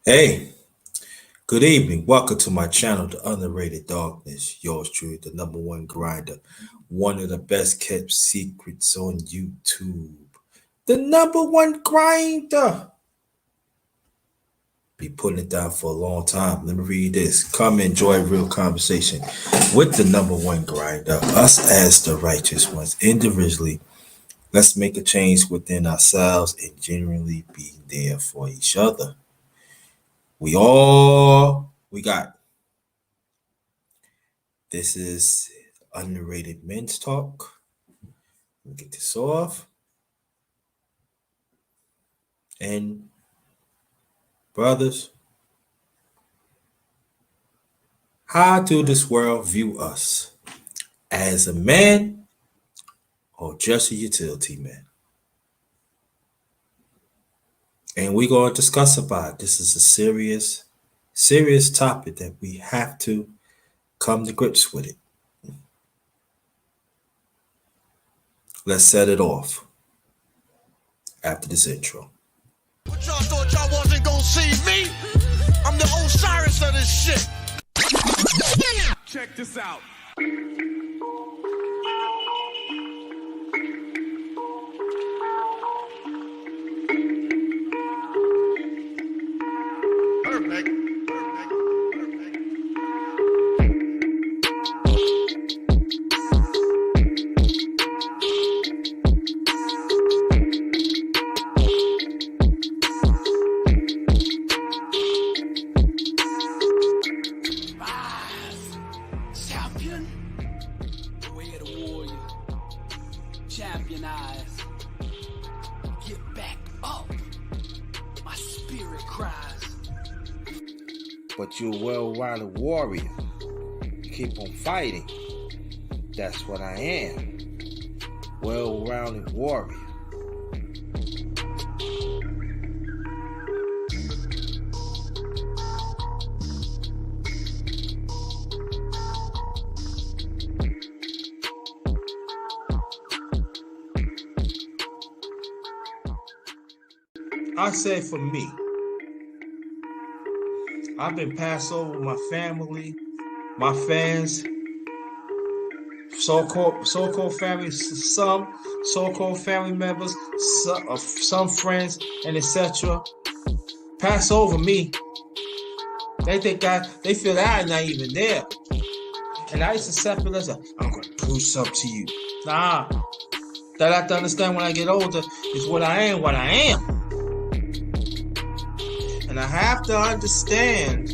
Hey, good evening. Welcome to my channel, The Underrated Darkness. Yours truly, the number one grinder. One of the best kept secrets on YouTube. The number one grinder. Be putting it down for a long time. Let me read this. Come enjoy a real conversation with the number one grinder. Us as the righteous ones. Individually, let's make a change within ourselves and genuinely be there for each other. We got. This is Underrated Men's Talk. We'll get this off. And brothers, how do this world view us? As a man or just a utility man? And we're going to discuss about it. This is a serious topic that we have to come to grips with it. Let's set it off after this intro. But y'all thought y'all wasn't gonna see me? I'm the Osiris of this shit. Check this out. Perfect. Champion, the way of the warrior. Champion eyes. Get back up. My spirit cries. But you're a well-rounded warrior. You keep on fighting. That's what I am. Well-rounded warrior. I say for me, I've been passed over with my family, my fans, so-called family, some so-called family members, some friends, and etc. Pass over me. They feel that I'm not even there, and I used to accept it as I'm gonna prove something to you. Nah, that I have to understand when I get older is what I am. And I have to understand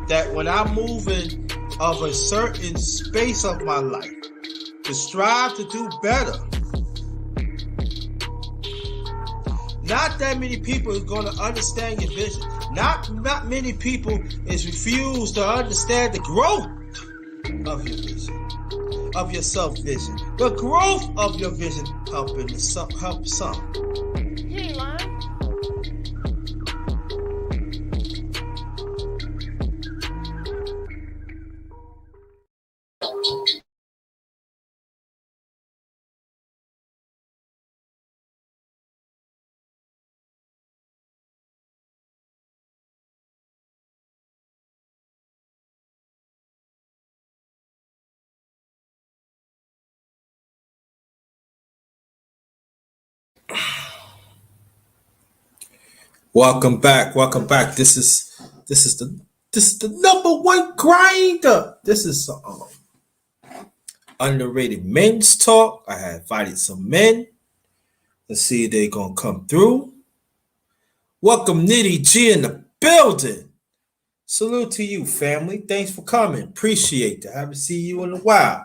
that when I'm moving of a certain space of my life to strive to do better, not that many people is going to understand your vision. Not many people is refused to understand the growth of your vision, of your self-vision. The growth of your vision help some. You ain't lying. Welcome back. This is the number one grinder. This is Underrated Men's Talk. I have invited some men. Let's see if they're gonna come through. Welcome Nitty G in the building. Salute to you, family. Thanks for coming. Appreciate it. Haven't seen you in a while.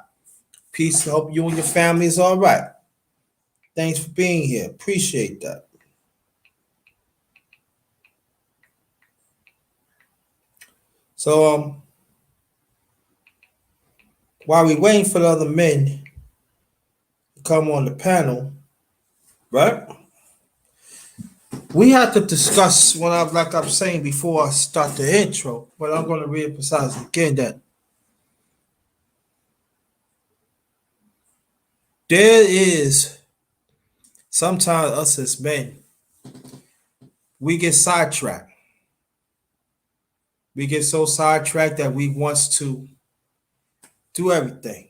Peace. Hope you and your family is all right. Thanks for being here. Appreciate that. So while we waiting for the other men to come on the panel, right? We have to discuss like I'm saying before I start the intro, but I'm going to reemphasize again that there is sometimes us as men, we get sidetracked. We get so sidetracked that we wants to do everything.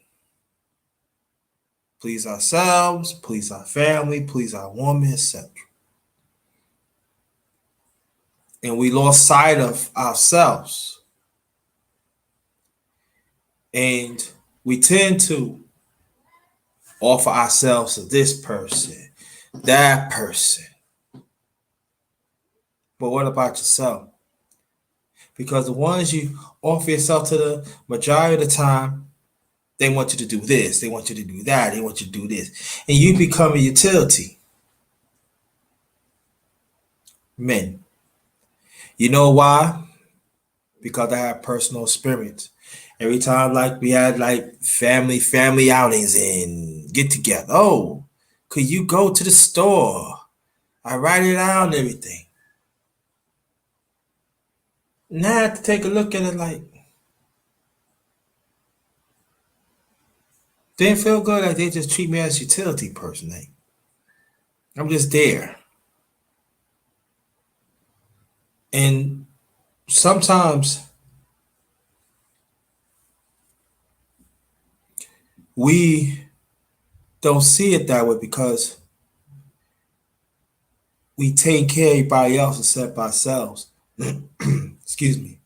Please ourselves, please our family, please our woman, etc. And we lost sight of ourselves. And we tend to offer ourselves to this person, that person. But what about yourself? Because the ones you offer yourself to the majority of the time, they want you to do this, they want you to do that, they want you to do this. And you become a utility. Men. You know why? Because I have personal experience. Every time like we had like family outings and get together. Oh, could you go to the store? I write it out and everything. Now I have to take a look at it like didn't feel good like they just treat me as a utility person. Like, I'm just there. And sometimes we don't see it that way because we take care of everybody else except ourselves. Excuse me.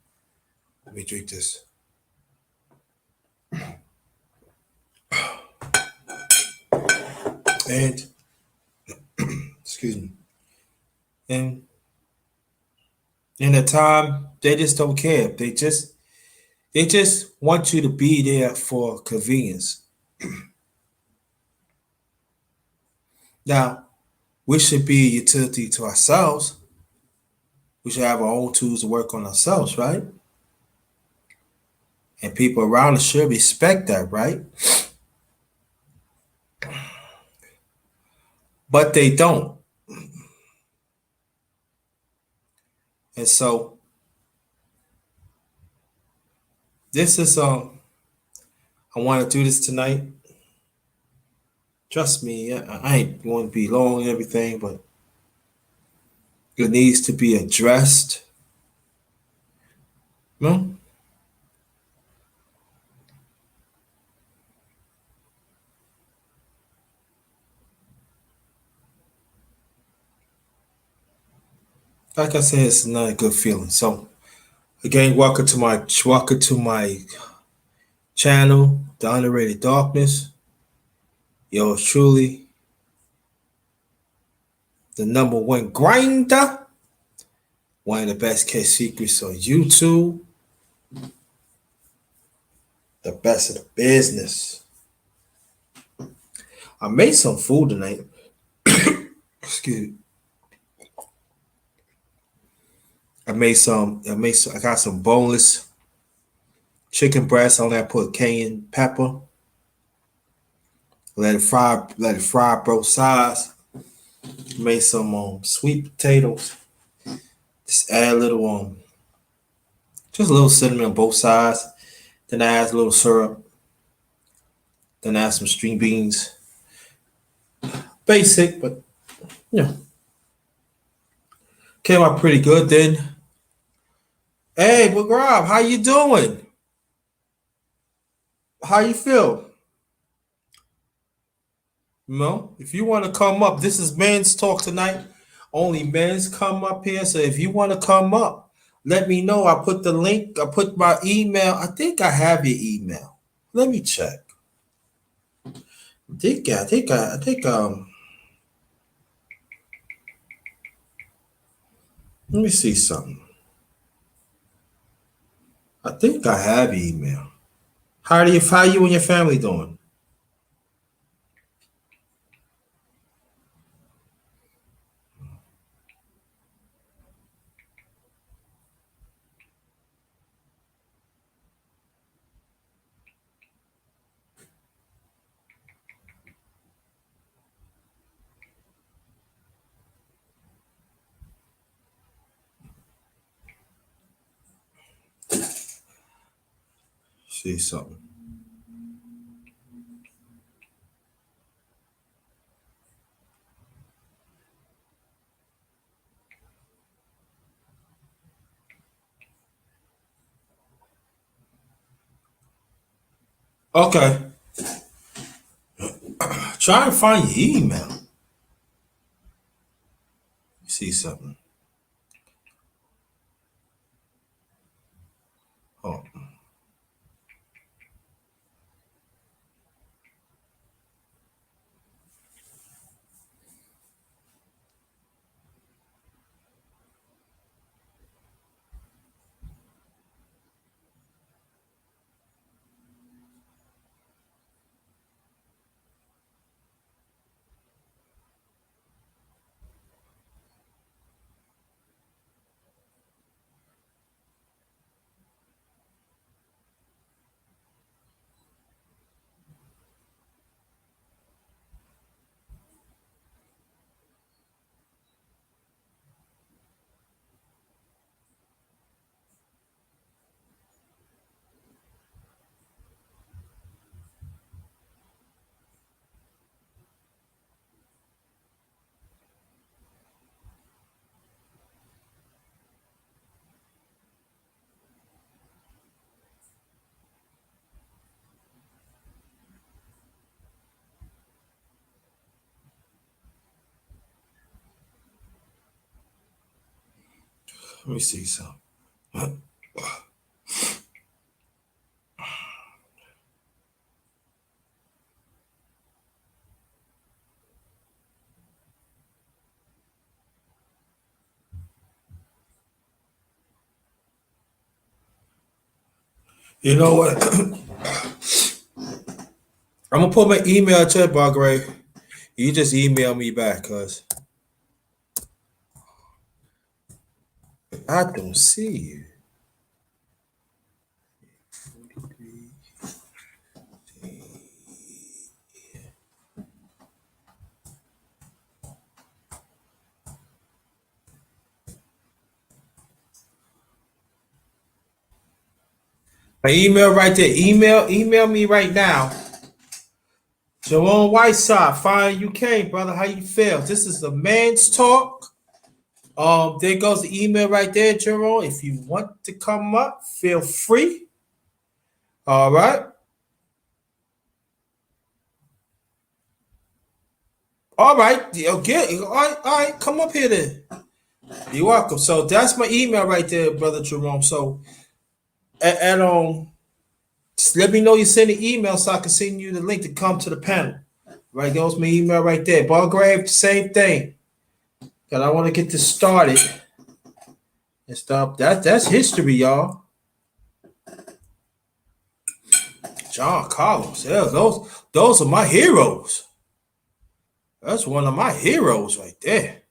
Let me drink this. And excuse me. And in the time they just don't care. They just want you to be there for convenience. Now, we should be a utility to ourselves. We should have our own tools to work on ourselves, right? And people around us should respect that, right? But they don't. And so this is I want to do this tonight. Trust me, I ain't going to be long and everything, but it needs to be addressed. No? Like I said, it's not a good feeling. So again, welcome to my channel, The Underrated Darkness. Yours truly, the number one grinder, one of the best case secrets on YouTube, the best of the business. I made some food tonight. Excuse me. I got some boneless chicken breast on there. I put cayenne pepper. Let it fry both sides. Made some sweet potatoes. Just add a little just a little cinnamon on both sides. Then I add a little syrup. Then I add some string beans. Basic, but yeah, came out pretty good. Then, hey, but Rob, how you doing? How you feel? No, if you want to come up, this is men's talk tonight. Only men's come up here. So if you want to come up, let me know. I put the link. I put my email. I think I have your email. Let me check. I think. Let me see something. I think I have your email. How you and your family doing? See something. Okay. Try and find your email. See something. Oh. Let me see something. You know what? I'm gonna put my email chat bar, Gray. You just email me back, cause I don't see you. My email right there. Email me right now. Jerome Whiteside, fine UK, brother. How you feel? This is a man's talk. There goes the email right there, Jerome. If you want to come up, feel free. All right. All right. Okay. All right. Come up here then. You're welcome. So that's my email right there, brother Jerome. So and just let me know you send an email so I can send you the link to come to the panel. Right, goes my email right there. Belgrave, same thing. Cause I want to get this started and stuff. That's history, y'all. John Carlos, yeah, those are my heroes. That's one of my heroes right there.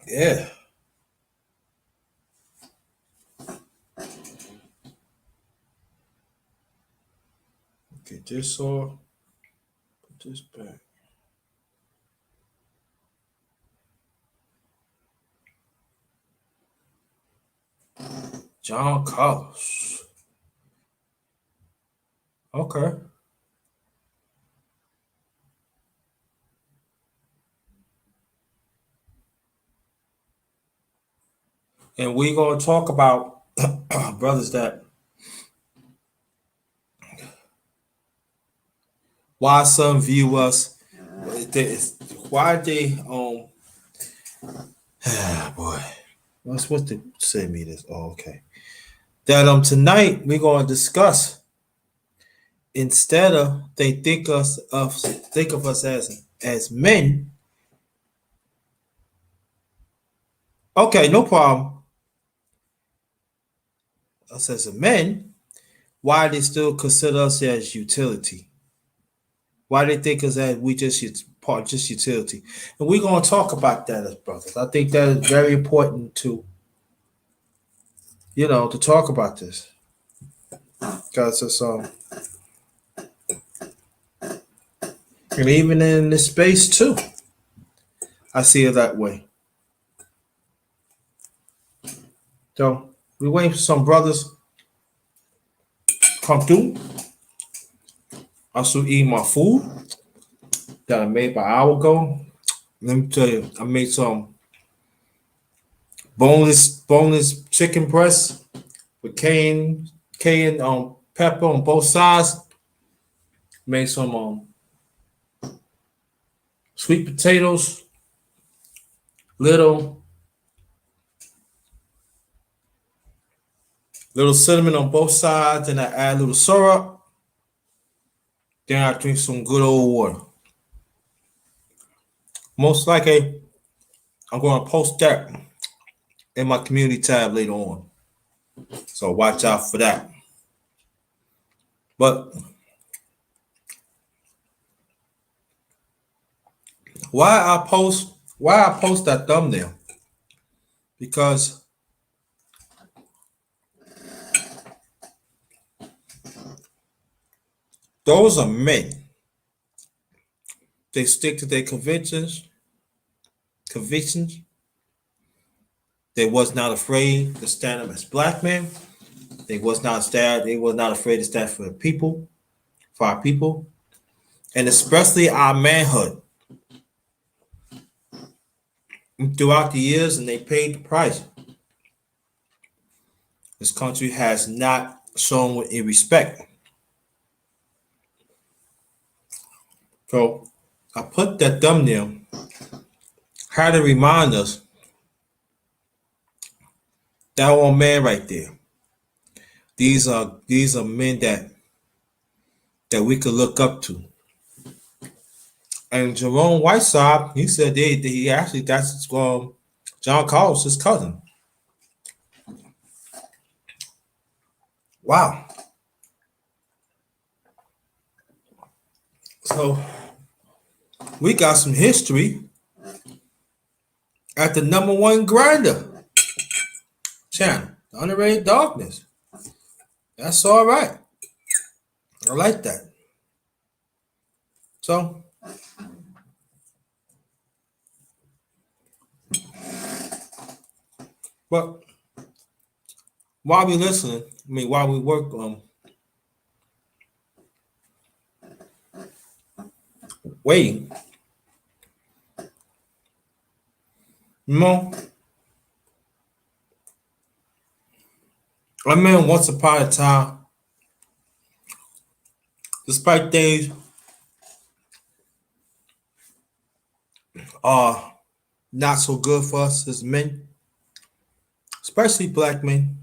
Yeah. Get this off. Put this back. John Carlos. Okay. And we're gonna talk about brothers that why some view us. Why they boy. What's what to say me this? Oh, okay. That tonight we're gonna discuss instead of they think of us as men. Okay, no problem. Us as a men, why they still consider us as utility? Why they think us as we just utility? And we're gonna talk about that as brothers. I think that is very important to to talk about this because it's and even in this space too, I see it that way. So we waiting for some brothers come through. I still eat my food that I made about an hour ago. Let me tell you, I made some boneless chicken breast with cayenne pepper on both sides. Made some sweet potatoes, little cinnamon on both sides, and I add a little syrup. Then I drink some good old water. Most likely, I'm going to post that in my community tab later on. So watch out for that. But why I post that thumbnail? Because those are men. They stick to their convictions. They was not afraid to stand up as black men. They was not afraid to stand for the people, for our people, and especially our manhood. Throughout the years, and they paid the price. This country has not shown any respect. So I put that thumbnail, how to remind us that old man right there. These are men that we could look up to. And Jerome Whiteside, he said he actually that's John Carlos, his cousin. Wow. So we got some history at the #1 GRINDA channel, Underated Darkness. That's all right. I like that. So but while we listening, while we work waiting, I mean, once upon a time, despite things are not so good for us as men, especially black men,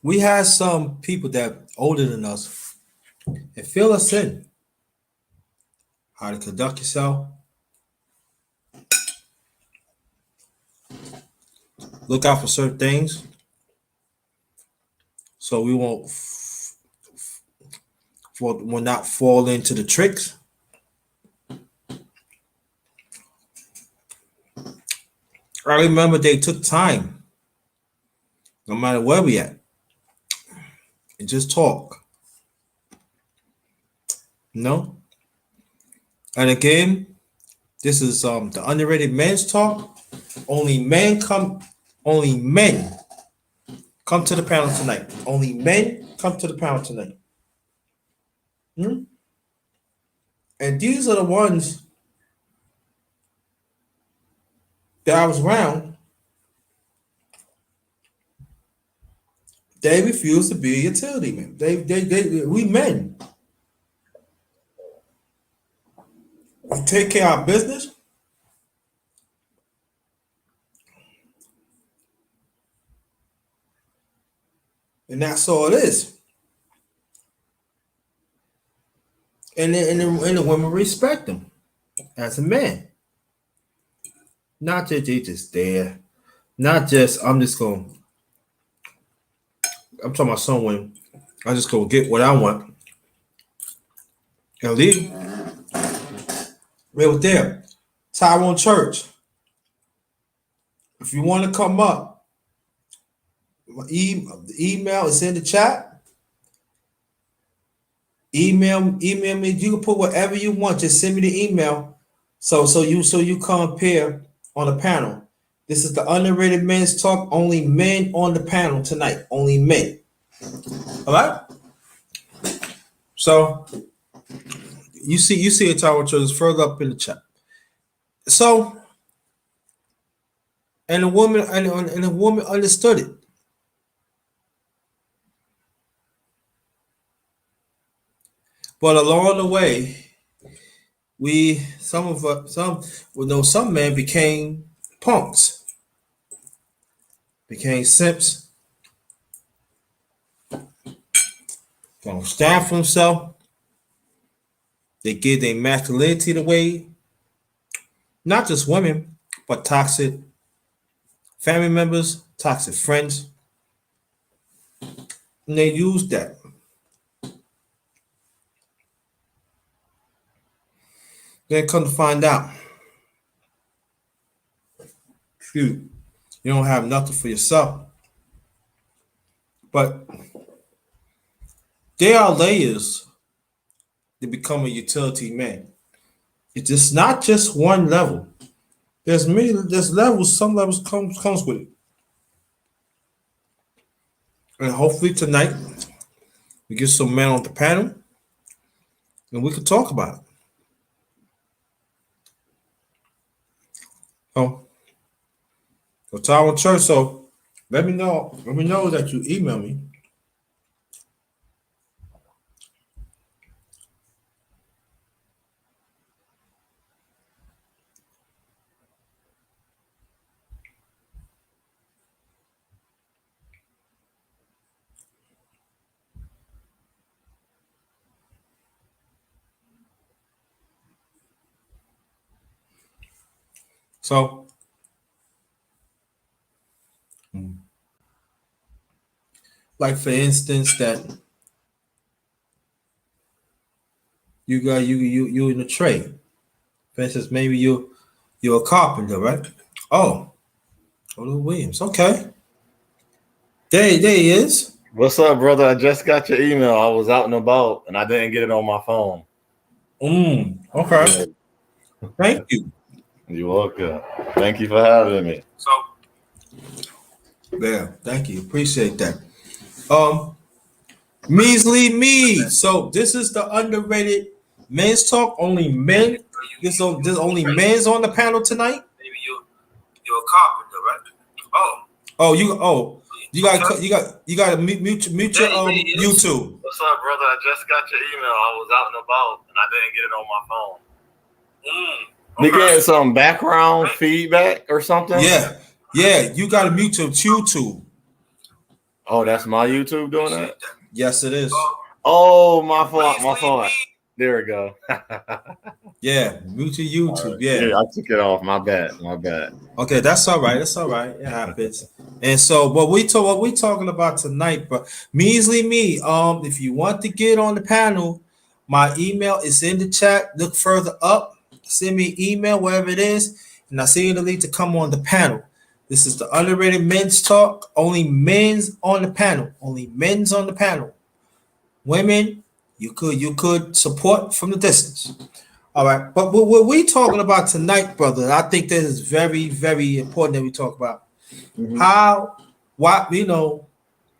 we had some people that older than us and fill us in how to conduct yourself, look out for certain things, so we won't will not fall into the tricks. I remember they took time, no matter where we at, and just talk. No? And again, this is the Underrated Men's Talk. Only men come to the panel tonight. Only men come to the panel tonight. And these are the ones that I was around. They refuse to be a utility man. We men. We take care of our business. And that's all it is. And the women respect them as a man. Not that they just there. Not just, I'm talking about someone, I just go get what I want. And leave. Right there. Tyrone Church. If you want to come up, the email is in the chat. Email me. You can put whatever you want. Just send me the email. So you come up here on the panel. This is the Underrated Men's Talk. Only men on the panel tonight. Only men. All right. So you see a Tower Church is further up in the chat. So and the woman understood it. But along the way, some men became punks, became simps, gonna stand for themselves. They give their masculinity away, not just women, but toxic family members, toxic friends, and they use that. Then come to find out, you don't have nothing for yourself. But there are layers to become a utility man. It's just not just one level. There's levels, some levels comes with it. And hopefully tonight we get some men on the panel and we can talk about it. Oh, Ottawa Church. So let me know. Let me know that you email me. So, like for instance, that you in the trade. For instance, maybe you're a carpenter, right? Oh, Oda Williams. Okay, there he is. What's up, brother? I just got your email. I was out and about, and I didn't get it on my phone. Okay. Thank you. You're welcome. Thank you for having me. So, yeah, thank you. Appreciate that. Measly me. So this is the underrated men's talk. Only men. There's only men's on the panel tonight. Maybe you're a carpenter, right? You got to mute your YouTube. What's up, brother? I just got your email. I was out and about, and I didn't get it on my phone. You getting some background feedback or something? Yeah. You got to mute your YouTube. Oh, that's my YouTube doing that? Yes, it is. Oh, my fault. There we go. Yeah, mute your YouTube. Right. Yeah, I took it off. My bad. Okay, that's all right. It happens. And so, what we talking about tonight, but measly me. If you want to get on the panel, my email is in the chat. Look further up. Send me an email, wherever it is, and I send you the link to come on the panel. This is the underrated men's talk. Only men's on the panel. Only men's on the panel. Women, you could support from the distance. All right, but what we talking about tonight, brother, I think this is very, very important that we talk about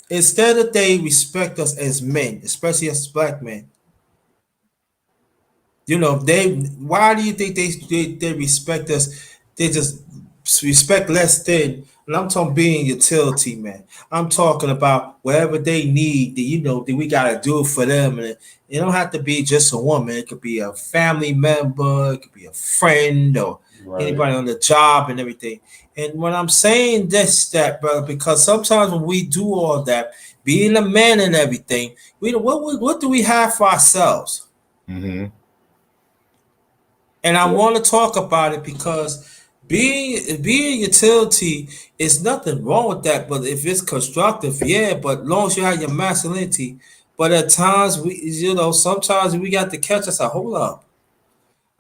instead of they respect us as men, especially as black men. Why do you think they respect us? They just respect less than, and I'm talking being utility, man. I'm talking about whatever they need, that we gotta do it for them. And it don't have to be just a woman. It could be a family member, it could be a friend, or anybody on the job and everything. And when I'm saying that, brother, because sometimes when we do all that, being a man and everything, what do we have for ourselves? Mm-hmm. And I want to talk about it because being utility is nothing wrong with that, but if it's constructive, yeah. But as long as you have your masculinity, but at times sometimes we got to catch us. Hold up,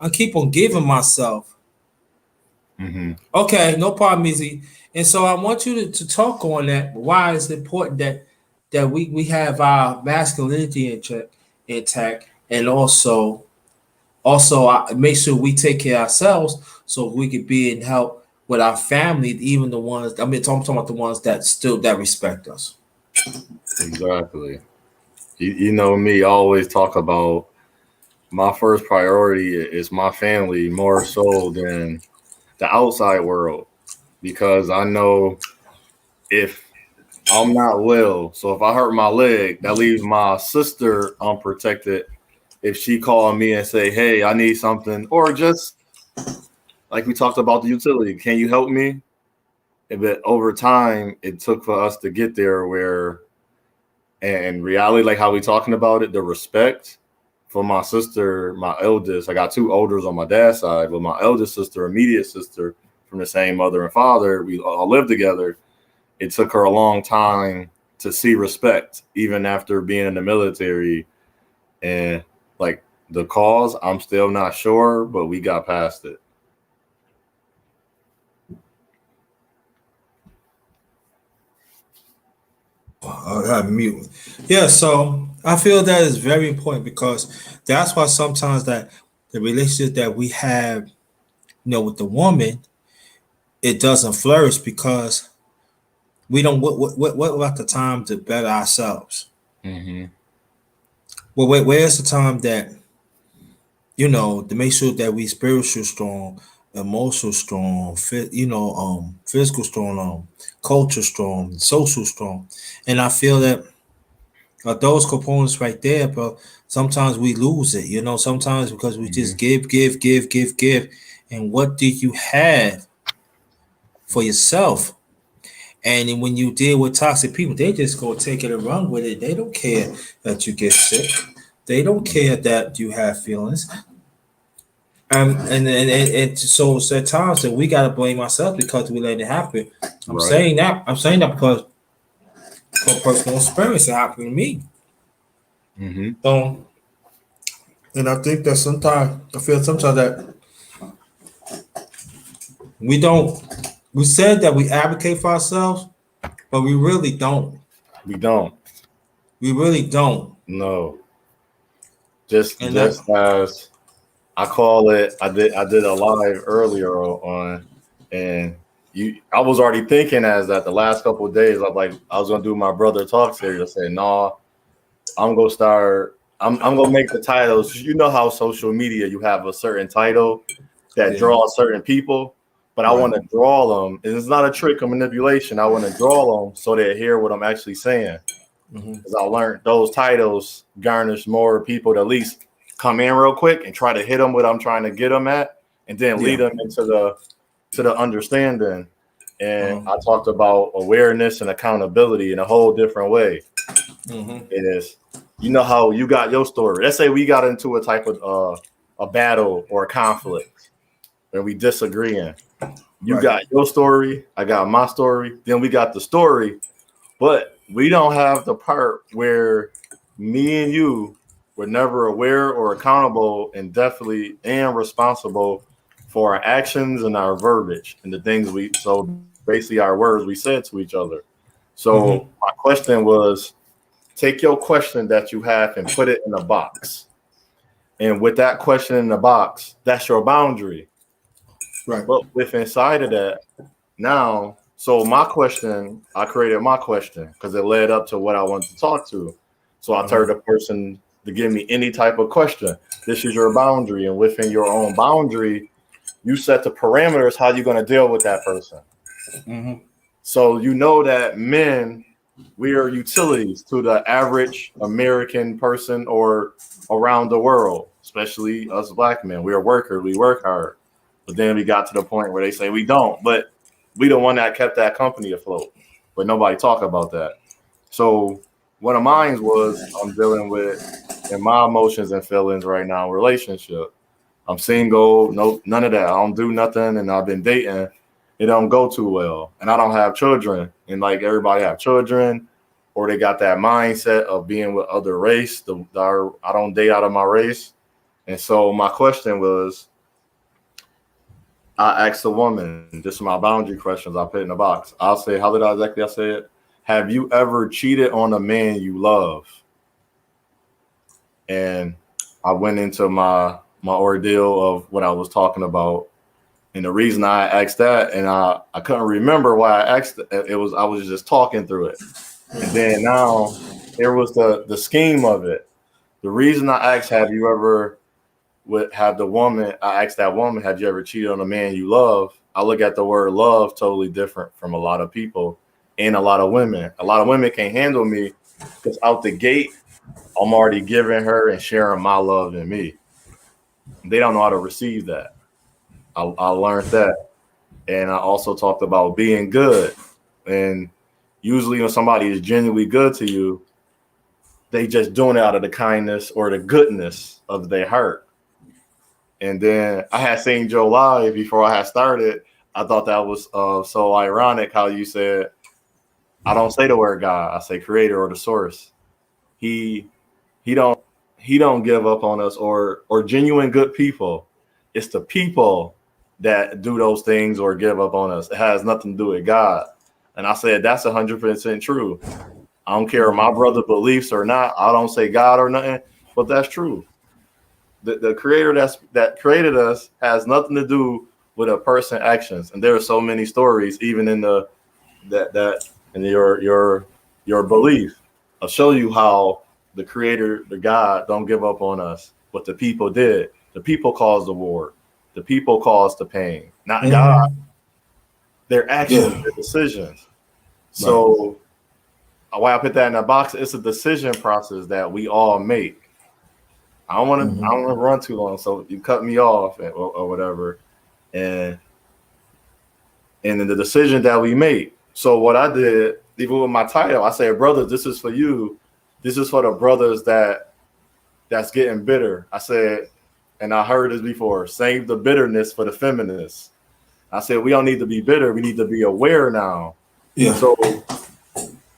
I keep on giving myself. Mm-hmm. Okay, no problem, Easy. And so I want you to talk on that. Why it's important that we have our masculinity intact, and also make sure we take care of ourselves so we can be in help with our family, even the ones, I'm talking about the ones that respect us. Exactly. You know me, I always talk about my first priority is my family more so than the outside world, because I know if I'm not well, so if I hurt my leg, that leaves my sister unprotected. if she called me and say, "Hey, I need something," or just like we talked about the utility, can you help me? But over time, it took for us to get there where, and reality, like how we talking about it, the respect for my sister, my eldest. I got two elders on my dad's side, but my eldest sister, immediate sister from the same mother and father, we all lived together. It took her a long time to see respect, even after being in the military. And like the cause, I'm still not sure, but we got past it. I mute. Yeah, so I feel that is very important because that's why sometimes that the relationship that we have, with the woman, it doesn't flourish because we don't. What about the time to better ourselves? Mm-hmm. Well, where's the time that to make sure that we spiritual strong, emotional strong, physical strong, culture strong, social strong, and I feel that those components right there, but sometimes we lose it, sometimes because we Mm-hmm. just give, and what do you have for yourself? And then when you deal with toxic people, they just go take it and run with it. They don't care that you get sick. They don't care that you have feelings. And so it's at times that we gotta blame ourselves because we let it happen. I'm Right. saying that. I'm saying that because from personal experience, it happened to me. Mm-hmm. So, and I think that sometimes I feel sometimes that we don't. We said that we advocate for ourselves, but we really don't. We don't. We really don't. No. Just And that. just as I call it, I did a live earlier on, and I was already thinking as that the last couple of days I was gonna do my brother talk series. I said, no, I'm gonna start. I'm gonna make the titles. You know how social media you have a certain title that Yeah. draws certain people, but I Right. want to draw them. And it's not a trick or manipulation. I want to draw them so they hear what I'm actually saying. Mm-hmm. Because I learned those titles garnish more people to at least come in real quick and try to hit them what I'm trying to get them at, and then lead Yeah. them into the understanding. And Mm-hmm. I talked about awareness and accountability in a whole different way. Mm-hmm. It is, you know how you got your story. Let's say we got into a type of a battle or a conflict, and we disagreeing. You Right. got your story, I got my story. Then we got the story, but we don't have the part where me and you were never aware or accountable and definitely and responsible for our actions and our verbiage and the things so basically our words we said to each other. So Mm-hmm. my question was, take your question that you have and put it in a box. And with that question in the box, that's your boundary. Right. But with inside of that, now, so my question, I created my question because it led up to what I wanted to talk to. So I told Uh-huh. the person to give me any type of question. This is your boundary, and within your own boundary, you set the parameters how you're going to deal with that person. Mm-hmm. So you know that men, we are utilities to the average American person or around the world, especially us black men. We are workers, we work hard. But then we got to the point where they say we don't, but we the one that kept that company afloat. But nobody talk about that. So one of mine was I'm dealing with in my emotions and feelings right now, relationship. I'm single, no, none of that. I don't do nothing, and I've been dating. It don't go too well, and I don't have children. And like everybody have children, or they got that mindset of being with other race. I don't date out of my race, and so my question was, I asked a woman. This is my boundary questions. I put in a box. I'll say, how did I exactly I say it? Have you ever cheated on a man you love? And I went into my ordeal of what I was talking about. And the reason I asked that, and I couldn't remember why I asked it, was I was just talking through it. And then now here was the scheme of it. The reason I asked, have you ever have the woman, I asked that woman, have you ever cheated on a man you love? I look at the word love totally different from a lot of people and a lot of women. A lot of women can't handle me because out the gate, I'm already giving her and sharing my love in me. They don't know how to receive that. I learned that. And I also talked about being good. And usually when somebody is genuinely good to you, they just doing it out of the kindness or the goodness of their heart. And then I had seen Joe live before I had started. I thought that was so ironic how you said, I don't say the word God, I say creator or the source. He he don't he don't give up on us or genuine good people. It's the people that do those things or give up on us. It has nothing to do with God. And I said that's 100% true. I don't care if my brother believes or not. I don't say God or nothing, but that's true. The creator that created us has nothing to do with a person actions. And there are so many stories, even in the that in your belief. I'll show you how the creator, the God, don't give up on us. But the people did. The people caused the war. The people caused the pain, not God. Their actions, their decisions. So why I put that in a box, it's a decision process that we all make. I don't want to run too long, so you cut me off or whatever, and then the decision that we made. So what I did, even with my title, I said, brothers, this is for you. This is for the brothers that's getting bitter. I said, and I heard this before, save the bitterness for the feminists. I said, we don't need to be bitter. We need to be aware now. Yeah. So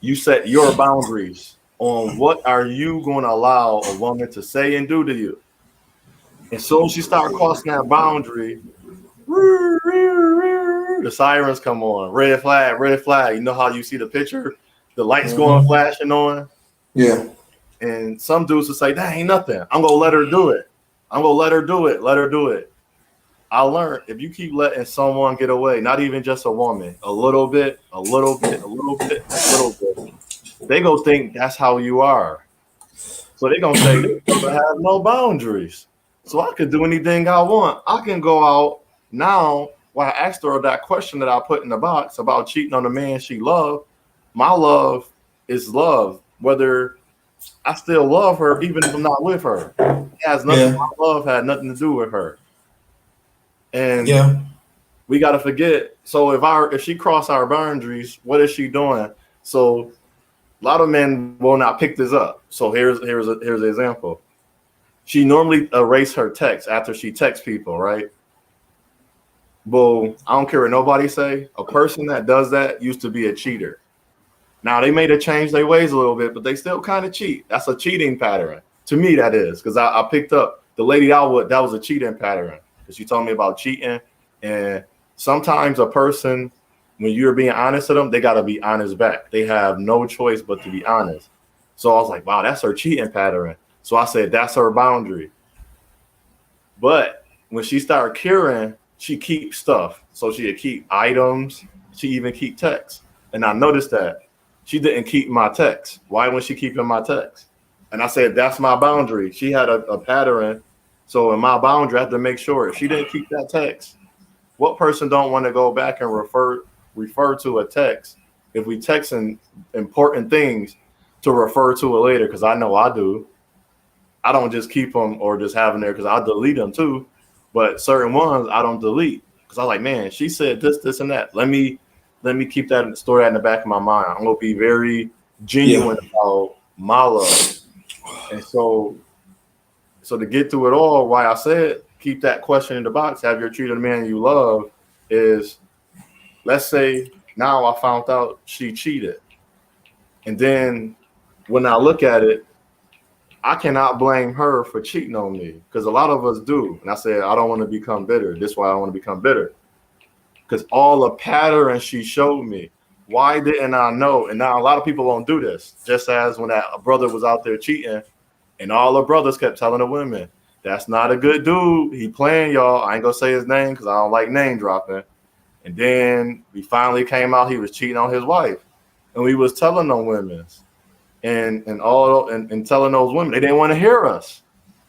you set your boundaries on what are you going to allow a woman to say and do to you. And soon as you start crossing that boundary, the sirens come on. Red flag, red flag. You know how you see the picture? The lights going flashing on? Yeah. And some dudes will say, that ain't nothing. I'm going to let her do it. I'm going to let her do it. Let her do it. I learned if you keep letting someone get away, not even just a woman, a little bit, they go think that's how you are. So they're going to say, I have no boundaries. So I can do anything I want. I can go out now. When I asked her that question that I put in the box about cheating on the man she loved, my love is love. Whether I still love her, even if I'm not with her, it has nothing. My love had nothing to do with her. And we got to forget. So if she crossed our boundaries, what is she doing? So a lot of men will not pick this up. So here's an example. She normally erase her text after she texts people, right? Well, I don't care what nobody say. A person that does that used to be a cheater. Now they may have changed their ways a little bit, but they still kind of cheat. That's a cheating pattern. To me, that is, because I picked up the lady that was a cheating pattern. She told me about cheating. And sometimes a person, when you're being honest to them, they got to be honest back. They have no choice but to be honest. So I was like, wow, that's her cheating pattern. So I said, that's her boundary. But when she started curing, she keeps stuff. So she'd keep items. She even keep texts. And I noticed that she didn't keep my text. Why was she keeping my text? And I said, that's my boundary. She had a pattern. So in my boundary, I have to make sure if she didn't keep that text, what person don't want to go back and refer to a text if we texting important things to refer to it later? Because I know I do. I don't just keep them or just have them there because I delete them too. But certain ones I don't delete because I'm like, man, she said this, this, and that. Let me keep that story in the back of my mind. I'm gonna be very genuine about my love. And so to get through it all, why I said keep that question in the box, have your treated the man you love, is let's say now I found out she cheated. And then when I look at it, I cannot blame her for cheating on me because a lot of us do. And I said, I don't want to become bitter. This is why I want to become bitter. Because all the patterns she showed me, why didn't I know? And now a lot of people don't do this. Just as when that brother was out there cheating and all the brothers kept telling the women, that's not a good dude. He playing y'all. I ain't going to say his name because I don't like name dropping. And then we finally came out he was cheating on his wife. And we was telling them women. And telling those women, they didn't want to hear us.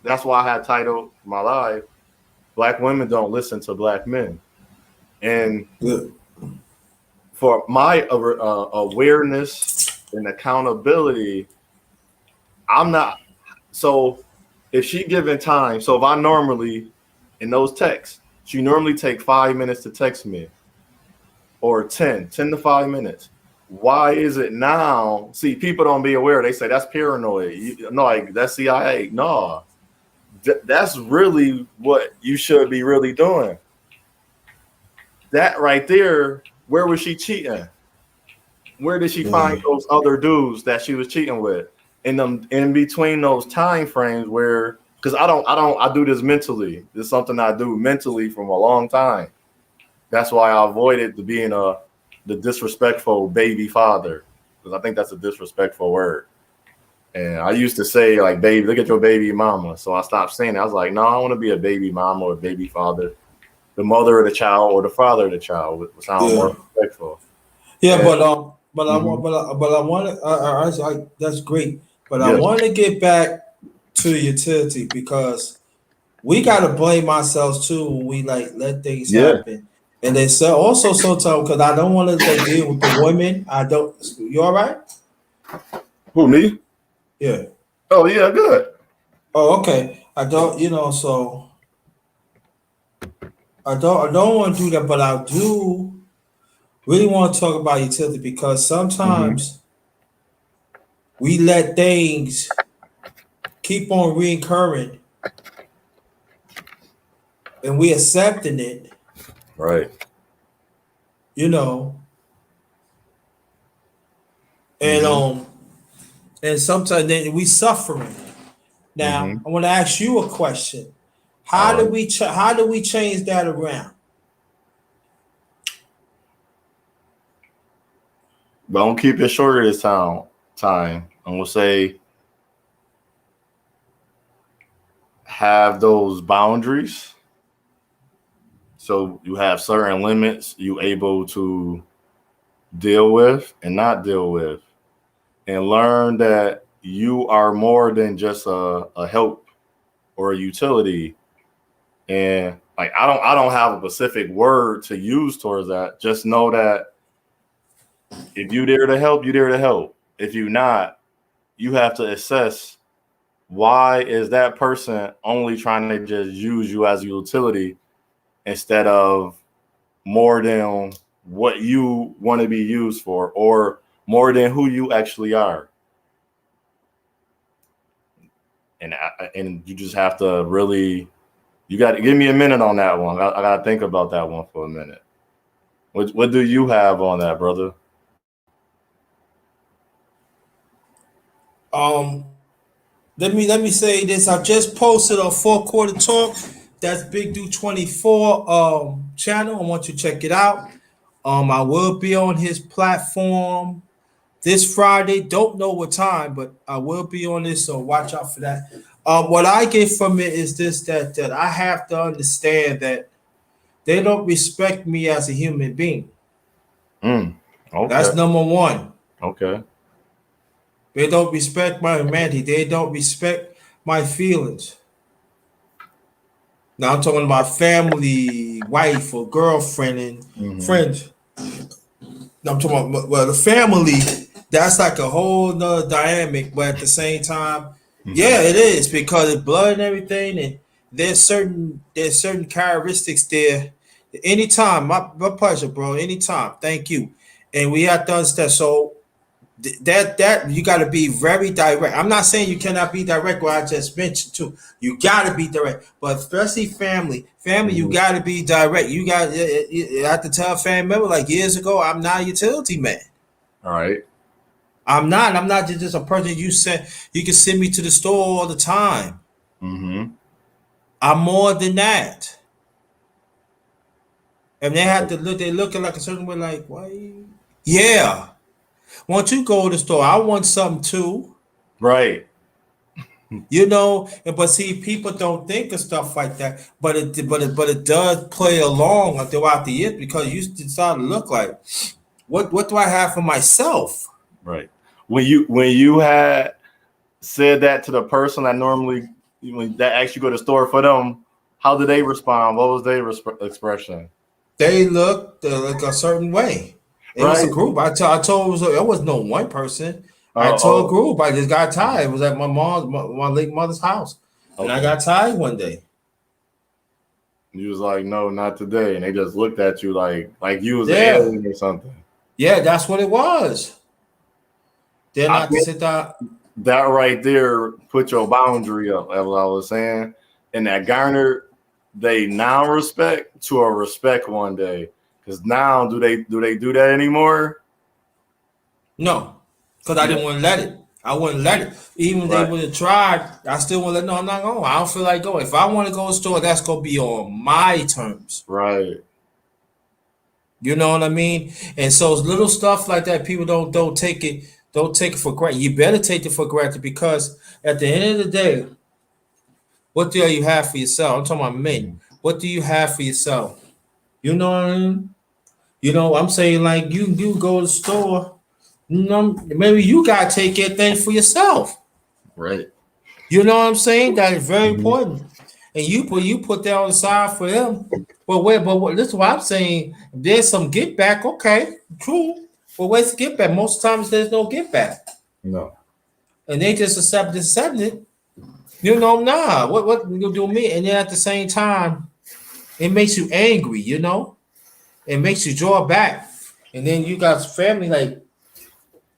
That's why I had titled my live, Black Women Don't Listen to Black Men. And for my awareness and accountability, I'm not. So if she given time, so if I normally in those texts, she normally take 5 minutes to text me or 10 to 5 minutes. Why is it now? See, people don't be aware. They say that's paranoid. No, like that's CIA. No, that's really what you should be really doing. That right there, where was she cheating? Where did she find those other dudes that she was cheating with? In between those time frames where, because I do this mentally. This is something I do mentally from a long time. That's why I avoided being the disrespectful baby father, because I think that's a disrespectful word. And I used to say like, "Baby, look at your baby mama." So I stopped saying it. I was like, "No, I want to be a baby mama or a baby father, the mother of the child or the father of the child." Would sound more respectful. Yeah, And, but I want, but I want to. That's great, but I yes, want to get back to the utility because we got to blame ourselves too when we like let things yeah. happen. And then so also sometimes because I don't want to like deal with the women. I don't. You all right? Who, me? Yeah. Oh yeah, good. Oh, okay. I don't. So I don't want to do that, but I do really want to talk about utility because Mm-hmm. sometimes we let things keep on reoccurring and we accepting it, Right. you know, and Mm-hmm. um and sometimes then we suffering. Mm-hmm. Now I want to ask you a question. All How do right. we how do we change that around? But I'm gonna keep it shorter this time. And we'll say have those boundaries. So you have certain limits you able to deal with and not deal with. And learn that you are more than just a help or a utility. And like I don't have a specific word to use towards that. Just know that if you there to help, you there to help. If you not, you have to assess why is that person only trying to just use you as a utility instead of more than what you want to be used for or more than who you actually are. And you just have to really, you got to give me a minute on that one. I got to think about that one for a minute. What do you have on that, brother? Um, let me say this. I just posted a 4 quarter talk. That's Big Do 24 channel. I want you to check it out. I will be on his platform this Friday. Don't know what time, but I will be on this, so watch out for that. What I get from it is this that I have to understand that they don't respect me as a human being. Okay. That's number one. Okay. They don't respect my humanity. They don't respect my feelings. Now I'm talking about family, wife, or girlfriend, and Mm-hmm. friends. No, I'm talking about well, the family. That's like a whole nother dynamic, but at the same time, Mm-hmm. yeah, it is because it's blood and everything, and there's certain characteristics there. Anytime, my pleasure, bro. Anytime, thank you. And we have to understand. So that you got to be very direct. I'm not saying you cannot be direct. What I just mentioned too, you got to be direct. But especially family, you Mm-hmm. got to be direct. You have to tell a family member like years ago, I'm not a utility man. All right. I'm not. I'm not just a person you send. You can send me to the store all the time. Mm-hmm. I'm more than that. And they have to look. They looking like a certain way. Like why? Yeah. Once you go to the store, I want something too. Right. But see, people don't think of stuff like that, but it does play along throughout the years because you start to look like, what do I have for myself? Right. When you had said that to the person that normally when that actually go to the store for them, how did they respond? What was their expression? They look like a certain way. It was a Right. group. I told it was no one person. I told a Oh, group I just got tired. It was at my late mother's house, and I okay. got tired one day. You was like, no, not today, and they just looked at you like you was an Yeah, alien or something. yeah, that's what it was. They're I not to think sit down. that right there put your boundary up, as I was saying, and that garnered they now respect to a respect one day. Because now, do they do that anymore? No, because I Yeah, didn't want to let it. I wouldn't let it. Even if they right, would have tried, I still wouldn't let. No, I'm not going. I don't feel like going. If I want to go to the store, that's gonna be on my terms. right. You know what I mean? And so little stuff like that, people don't take it for granted. You better take it for granted because at the end of the day, what do you have for yourself? I'm talking about men. What do you have for yourself? You know what I mean? You know, I'm saying like you go to the store. You know, maybe you gotta take care of things for yourself. Right. You know what I'm saying? That is very Mhm. important. And you put that on the side for them. But this is what I'm saying. If there's some get back, okay, cool. But where's the get back? Most times there's no get back. No. And they just accept it. You know, nah. What you do me? And then at the same time, it makes you angry, you know? It makes you draw back. And then you got family like,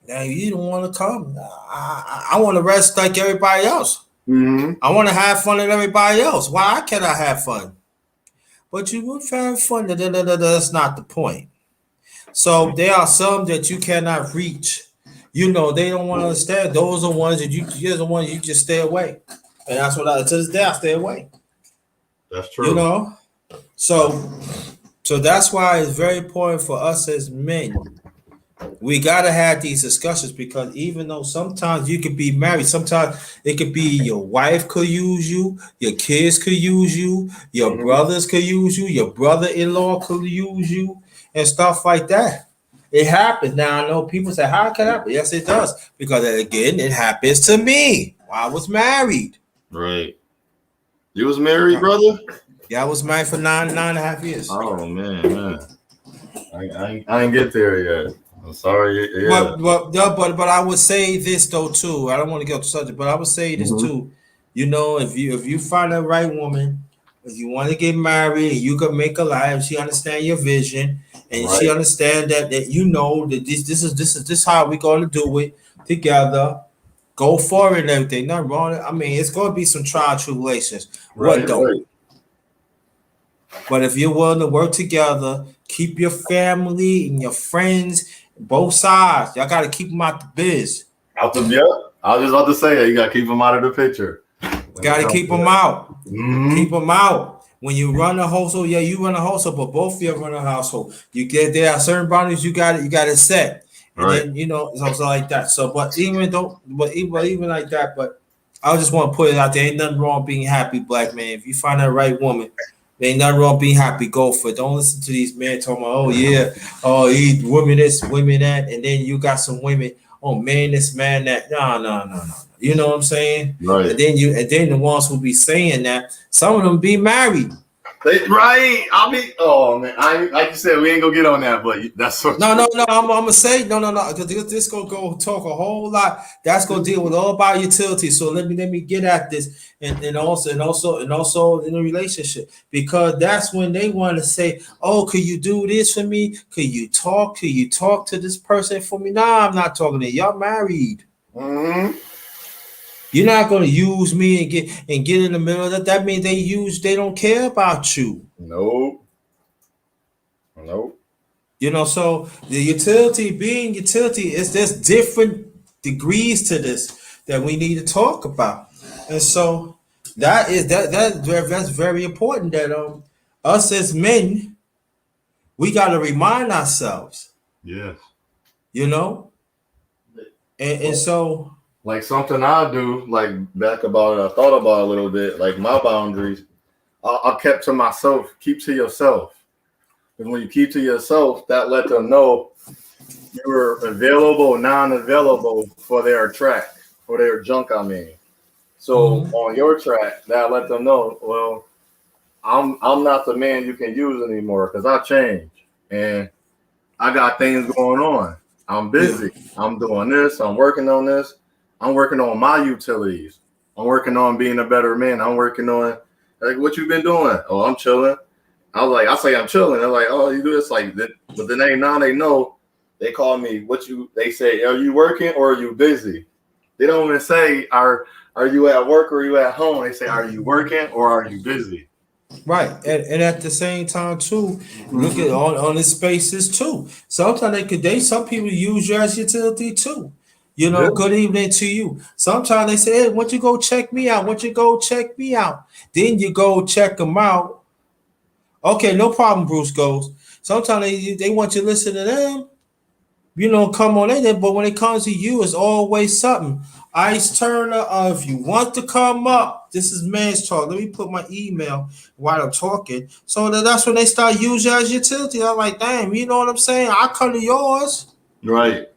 now you don't want to come. I want to rest like everybody else. Hmm. I want to have fun like everybody else. Why can't I have fun? But you would have fun. That's not the point. So there are some that you cannot reach. You know, they don't want to understand. Those are ones that you're the ones you just stay away. And that's what to this day I stay away. That's You true. know? So that's why it's very important for us as men. We gotta have these discussions because even though sometimes you could be married, sometimes it could be your wife could use you, your kids could use you, your Hmm. brothers could use you, your brother-in-law could use you, and stuff like that. It happens. Now I know people say, "How can it happen?" Yes, it does because again, it happens to me. I was married. Right. You was married, brother? Yeah, I was married for nine and a half years. Oh man. I ain't get there yet. I'm sorry. Yeah. But I would say this though too. I don't want to get off the subject, but I would say this Hmm. too. You know, if you find the right woman, if you want to get married, you can make a life. She understand your vision, and she Right. understand that you know that this how we going to do it together. Go for it and everything. Nothing wrong. I mean, it's going to be some trial tribulations. What Right. don't? Right. But if you're willing to work together, keep your family and your friends, both sides. Y'all got to keep them out the biz. Out the yeah. I was just about to say that you got to keep them out of the picture when it Got to comes keep to them that. out. Hmm. Keep them out. When you run a household, yeah, you run a household, but both of you run a household. You get there are certain boundaries you got to set, and Right. then something like that. So, but even like that, but I just want to put it out there. Ain't nothing wrong being happy, black man. If you find that right woman, there ain't nothing wrong being happy. Go for it. Don't listen to these men talking about, oh yeah, oh he women this, women that, and then you got some women, oh man this, man that. No. You know what I'm saying? Right. And then the ones who be saying that, some of them be married. Right. I'll be. Oh man. I like you said, we ain't gonna get on that, but that's so No, true. no, no. I'm gonna say no, no, no. Because this gonna go talk a whole lot. That's gonna deal with all about utilities. So let me get at this, and also in a relationship because that's when they want to say, oh, could you do this for me? Could you talk? Could you talk to this person for me? Nah, I'm not talking to you. Y'all married. Hmm. You're not gonna use me and get in the middle of that. That means they don't care about you. Nope. Nope. So the utility being utility is there's different degrees to this that we need to talk about. And so that's very important that us as men, we gotta remind ourselves, Yes. you know? And so Like something I do, like back about it, I thought about it a little bit, like my boundaries, I kept to myself, keep to yourself. Because when you keep to yourself, that let them know you're available, non-available for their track, for their junk, I mean. So mhm, on your track, that let them know, well, I'm not the man you can use anymore because I changed and I got things going on. I'm busy. I'm doing this. I'm working on this. I'm working on my utilities. I'm working on being a better man. I'm working on like what you been doing. Oh, I'm chilling. I was like, I say I'm chilling. They're like, oh, you do this like that. But then they know. They call me what you. They say, are you working or are you busy? They don't even say are you at work or are you at home. They say, are you working or are you busy? Right, and at the same time too, look at on the spaces too. Sometimes some people use you as utility too. You Yeah. know, good evening to you. Sometimes they say, hey, why don't you go check me out? Why don't you go check me out? Then you go check them out. Okay, no problem, Bruce goes. Sometimes they want you to listen to them, come on in there. But when it comes to you, it's always something. Ice Turner, if you want to come up, this is Man's Talk. Let me put my email while I'm talking. So that's when they start using as utility. I'm like, damn, you know what I'm saying? I come to yours. Right.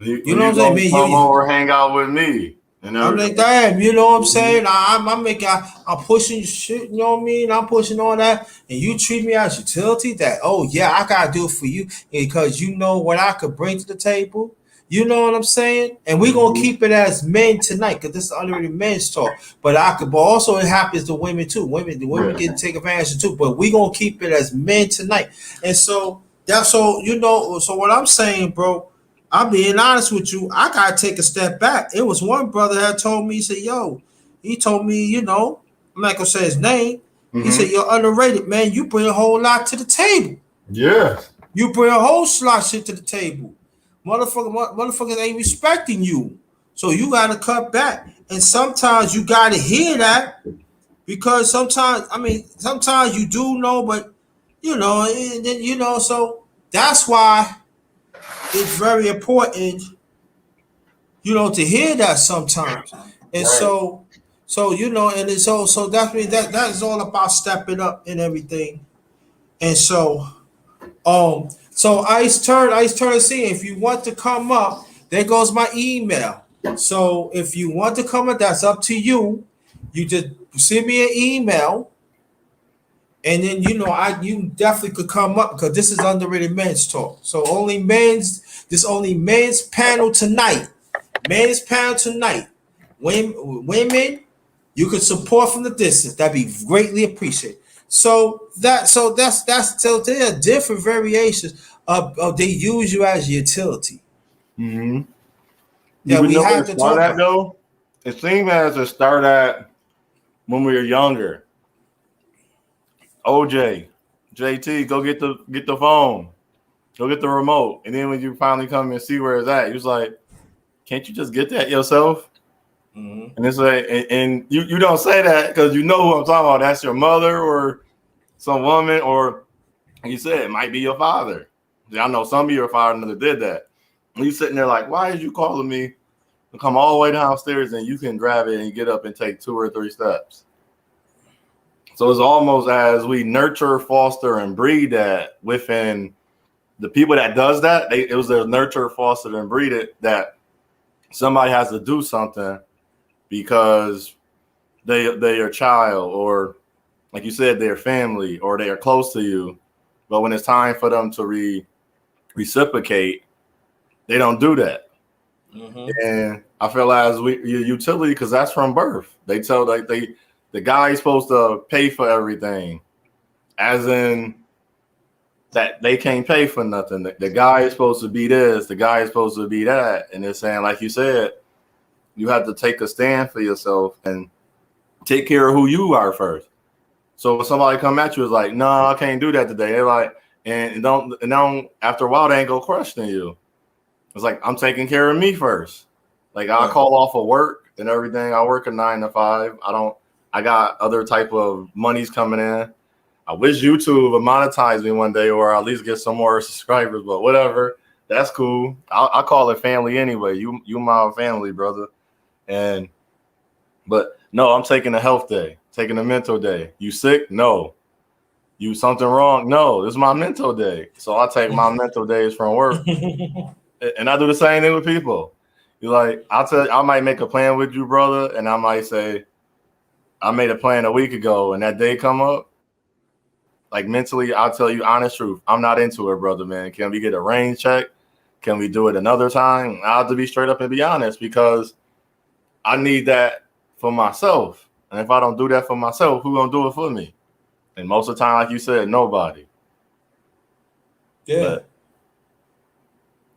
You When know what you I'm saying? gonna Man, come over, hang out with me and I'm everything. like, damn, you know what I'm saying? I'm pushing shit, you know what I mean? I'm pushing all that, and you treat me as utility. That oh yeah, I gotta do it for you because you know what I could bring to the table. You know what I'm saying? And we're gonna keep it as men tonight because this is underrated men's talk. But also it happens to women too. The women Yeah. get take advantage of too. But we gonna keep it as men tonight. And so that's so so what I'm saying, bro. I'm being honest with you. I gotta take a step back. It was one brother that told me, he said, yo, he told me, I'm not gonna say his name. He said, you're underrated, man. You bring a whole lot to the table. Yeah. You bring a whole lot of shit to the table. Motherfuckers ain't respecting you. So you gotta cut back. And sometimes you gotta hear that because sometimes you do know, but and then so that's why it's very important to hear that sometimes. And Right. and it's so that's me that is all about stepping up and everything. And so Ice Turn C, if you want to come up, there goes my email. So if you want to come up, that's up to you. You just send me an email, and then you definitely could come up because this is underrated men's talk. So only men's panel tonight. Men's panel tonight. Women, you could support from the distance. That'd be greatly appreciated. So there are different variations of they use you as utility. Mm-hmm. You Yeah, would we know where have to to start talk at about. though. It seemed as to start at when we were younger. OJ, JT, go get the phone, go get the remote, and then when you finally come and see where it's at, you was like, can't you just get that yourself? Mhm. And it's like, and you don't say that because you know who I'm talking about. That's your mother or some woman, or like you said, it might be your father. I know some of your father never did that. And you sitting there like, why is you calling me to come all the way downstairs and you can grab it and get up and take 2 or 3 steps? So it's almost as we nurture, foster, and breed that within the people that does that. It was their nurture, foster, and breed it that somebody has to do something because they are child or like you said, their family or they are close to you. But when it's time for them to reciprocate, they don't do that. Mhm. And I feel as utility because that's from birth. They tell the guy's supposed to pay for everything, as in that they can't pay for nothing. The guy is supposed to be this, the guy is supposed to be that, and they're saying, like you said, you have to take a stand for yourself and take care of who you are first. So when somebody come at you, is like, no, I can't do that today. They're like, and don't after a while they ain't gonna question you. It's like I'm taking care of me first. Like I Right. call off of work and everything. I work a 9 to 5. I got other type of monies coming in. I wish YouTube would monetize me one day or at least get some more subscribers, but whatever. That's cool. I call it family anyway. You my family, brother. And but no, I'm taking a health day, taking a mental day. You sick? No. You something wrong? No, this is my mental day. So I take my mental days from work. And I do the same thing with people. You like, I might make a plan with you, brother, and I might say, I made a plan a week ago, and that day come up. Like mentally, I'll tell you honest truth. I'm not into it, brother, man. Can we get a rain check? Can we do it another time? I have to be straight up and be honest because I need that for myself. And if I don't do that for myself, who gonna do it for me? And most of the time, like you said, nobody. Yeah. But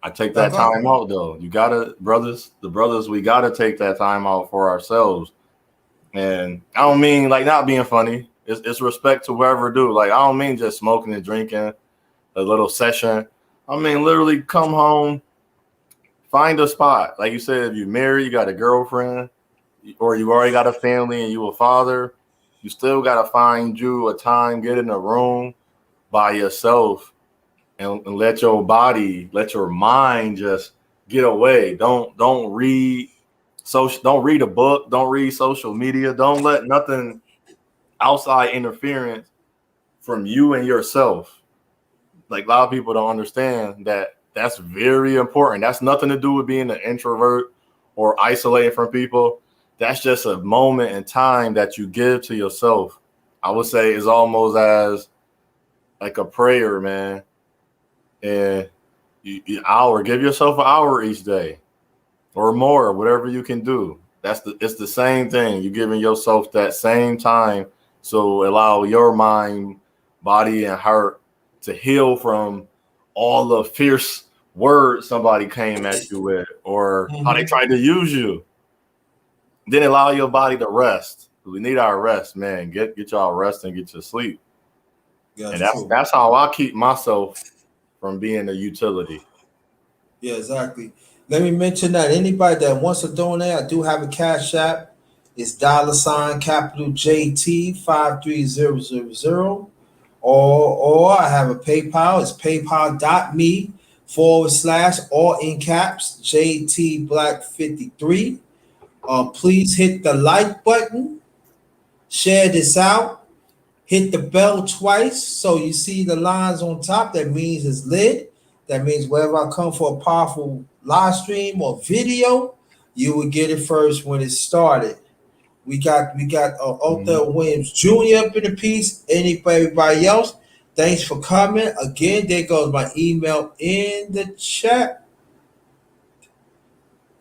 I take that time out though. You gotta, the brothers, we gotta take that time out for ourselves. And I don't mean like not being funny. It's respect to whoever do. Like I don't mean just smoking and drinking, a little session. I mean literally come home, find a spot. Like you said, if you're married, you got a girlfriend, or you already got a family and you a father, you still gotta find you a time, get in a room by yourself and let your body, let your mind just get away. Don't read social, don't read a book, don't read social media, don't let nothing outside interference from you and yourself. Like a lot of people don't understand that that's very important. That's nothing to do with being an introvert or isolating from people. That's just a moment in time that you give to yourself. I would say it's almost as like a prayer, man. And hour, give yourself an hour each day or more, whatever you can do. It's the same thing. You're giving yourself that same time. So allow your mind, body, and heart to heal from all the fierce words somebody came at you with or how they tried to use you. Then allow your body to rest. We need our rest, man. Get y'all rest and get your sleep. Yeah, and that's how I keep myself from being a utility. Yeah, exactly. Let me mention that anybody that wants to donate, I do have a cash app. It's $capital JT 53000. Or I have a PayPal. It's paypal.me / all in caps JT Black 53. Please hit the like button, share this out, hit the bell twice so you see the lines on top. That means it's lit. That means wherever I come for a powerful live stream or video, you will get it first when it started. We got Otha Williams Jr. up in the piece. Everybody else, thanks for coming. Again, there goes my email in the chat.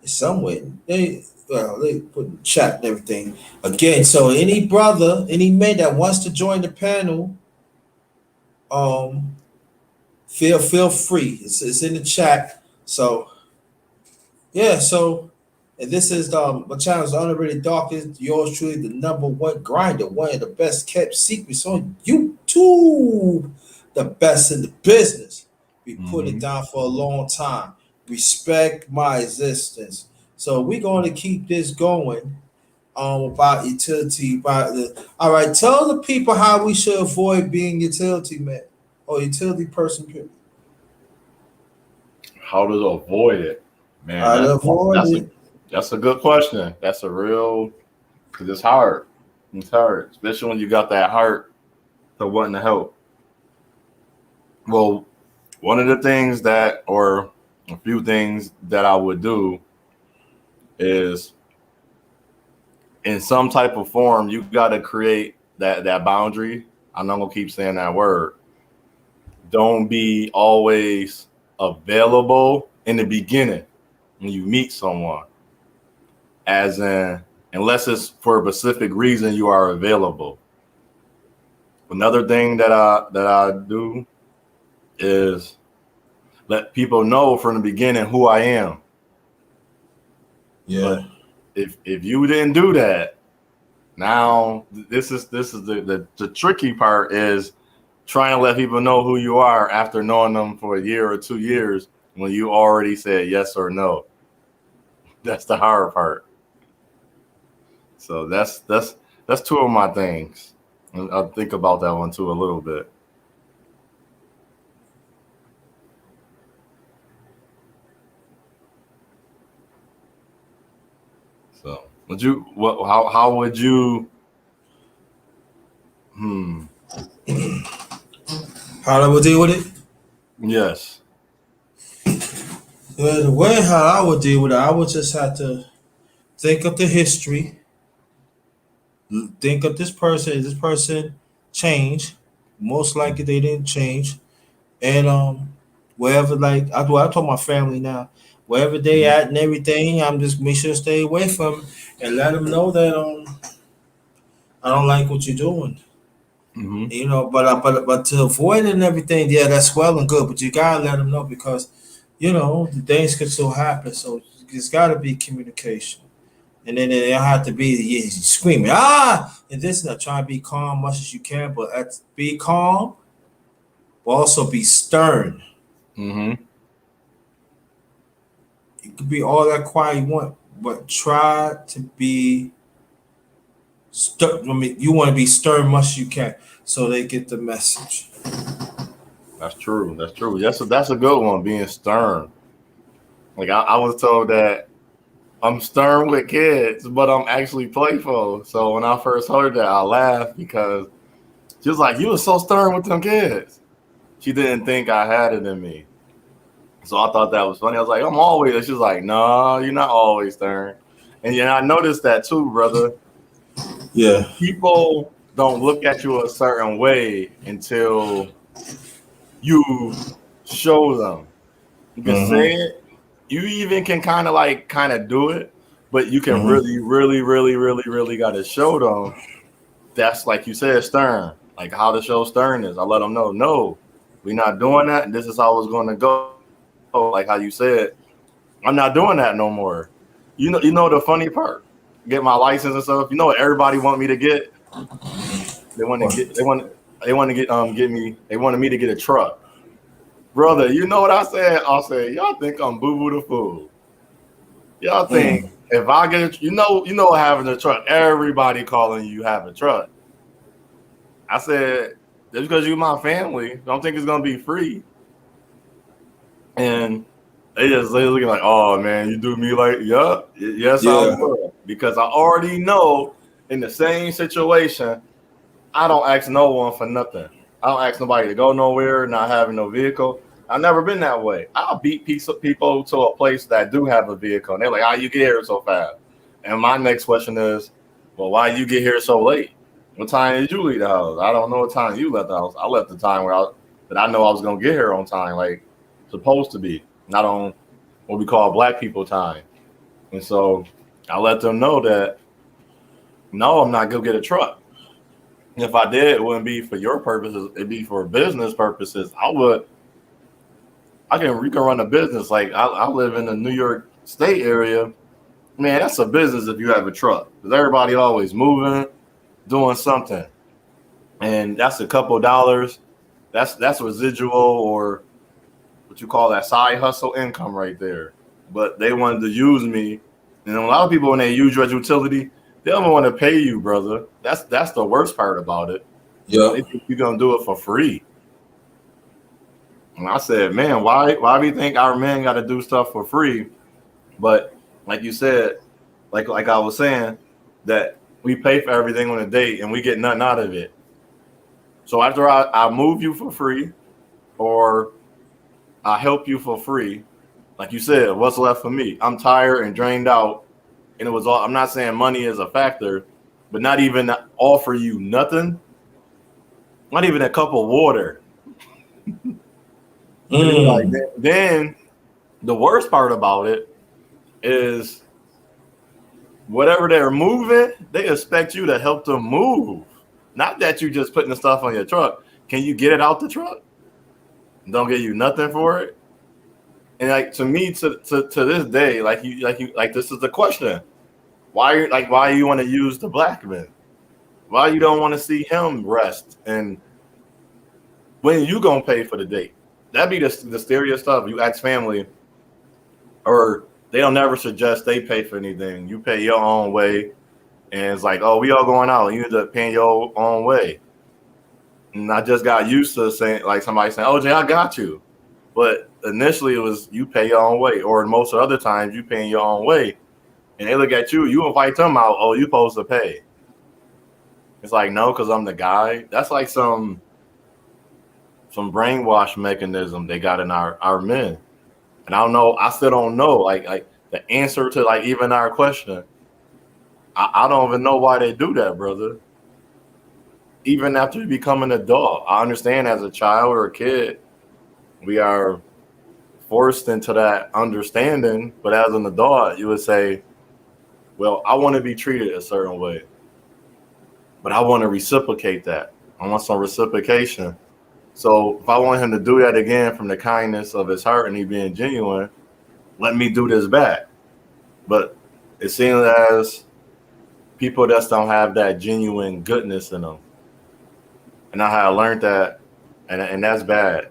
Somewhere. They put in the chat and everything. Again, so any brother, any man that wants to join the panel, feel free. It's in the chat. So yeah, so and this is my channel is Underated Darkest. Yours truly, the #1 grinder, one of the best kept secrets on YouTube, the best in the business. We put it down for a long time. Respect my existence. So we're going to keep this going. About utility. All right, tell the people how we should avoid being utility man or utility person. Period. How to avoid it, man? That's a good question. That's a real, because it's hard. It's hard, especially when you got that heart to wanting to help. Well, one of the things that, or a few things that I would do is, in some type of form, you got to create that boundary. I'm not gonna keep saying that word. Don't be always available in the beginning when you meet someone, as in, unless it's for a specific reason you are available. Another thing that I do is let people know from the beginning who I am. Yeah. But if you didn't do that, now this is the tricky part is trying to let people know who you are after knowing them for a year or 2 years when you already said yes or no. That's the hard part. So that's two of my things. I'll think about that one too a little bit. So how would you how I would deal with it? Yes. Well, the way how I would deal with it, I would just have to think of the history. Think of this person. Is this person changed? Most likely they didn't change. And wherever, like I told my family now, wherever they Mhm. at and everything, I'm just make sure to stay away from 'em and let them know that I don't like what you're doing. Mhm. You know, but to avoid it and everything, yeah, that's well and good. But you gotta let them know because the things could still happen. So there's gotta be communication, and then it don't have to be screaming and this and that. Try to be calm much as you can, but be calm, but also be stern. Mhm. You can be all that quiet you want, but try to be stern. I mean, you want to be stern much as you can, so they get the message. That's true. That's true. That's a good one. Being stern. Like I was told that I'm stern with kids, but I'm actually playful. So when I first heard that, I laughed because she was like, "You was so stern with them kids." She didn't think I had it in me. So I thought that was funny. I was like, "I'm always." She was like, "No, you're not always stern." And yeah, I noticed that too, brother. Yeah. People don't look at you a certain way until you show them. You can say Mm-hmm. it. You even can kind of do it, but you can Mm-hmm. really, really, really, really, really got to show them. That's like you said, stern. Like how to show sternness. I let them know, no, we're not doing that, and this is how it's going to go. Like how you said, I'm not doing that no more. You know the funny part. Get my license and stuff. You know what everybody want me to get? They want to What? get. They want to get me. They wanted me to get a truck, brother. You know what I said? I said, y'all think I'm boo boo the fool. Y'all think Mm. if I get it, having a truck, everybody calling you have a truck. I said, just because you my family, don't think it's gonna be free. And they looking like, oh man, you do me like, yup, yes I Yeah. will. Because I already know in the same situation, I don't ask no one for nothing. I don't ask nobody to go nowhere, not having no vehicle. I've never been that way. I'll beat people to a place that do have a vehicle. And they're like, how you get here so fast? And my next question is, well, why you get here so late? What time did you leave the house? I don't know what time you left the house. I left the time that I know I was gonna get here on time, like supposed to be, not on what we call black people time. And so I let them know that no, I'm not gonna get a truck. If I did, it wouldn't be for your purposes. It'd be for business purposes. We can run a business. Like I live in the New York State area. Man, that's a business if you have a truck. Because everybody always moving, doing something. And that's a couple dollars. That's residual or what you call that side hustle income right there. But they wanted to use me. And a lot of people when they use your utility, they don't want to pay you, brother. That's the worst part about it. They Yep. think you're gonna do it for free. And I said, man, why do you think our men got to do stuff for free? But like you said, like I was saying, that we pay for everything on a date and we get nothing out of it. So after I move you for free or I help you for free, like you said, what's left for me? I'm tired and drained out, and it was all. I'm not saying money is a factor, but not even offer you nothing, not even a cup of water. And it's like Mm. then the worst part about it is whatever they're moving, they expect you to help them move. Not that you just putting the stuff on your truck. Can you get it out the truck? Don't get you nothing for it. And like to me, to this day, like this is the question. Why you want to use the black man? Why you don't want to see him rest? And when you gonna pay for the date? That'd be the scariest stuff. You ask family, or they don't never suggest they pay for anything. You pay your own way, and it's like, oh, we all going out, and you end up paying your own way. And I just got used to saying, like somebody saying, "Oh, Jay, I got you," but initially it was you pay your own way, or most of the other times you paying your own way, and they look at you, you invite them out, oh, you supposed to pay. It's like no, because I'm the guy. That's like some brainwash mechanism they got in our men, and I don't know. I still don't know like the answer to like even our question. I don't even know why they do that, brother. Even after you become an adult, I understand as a child or a kid, we are forced into that understanding. But as an adult, you would say, well, I want to be treated a certain way, but I want to reciprocate that. I want some reciprocation. So if I want him to do that again from the kindness of his heart and he being genuine, let me do this back. But it seems as people just don't have that genuine goodness in them. And I had learned that, and that's bad.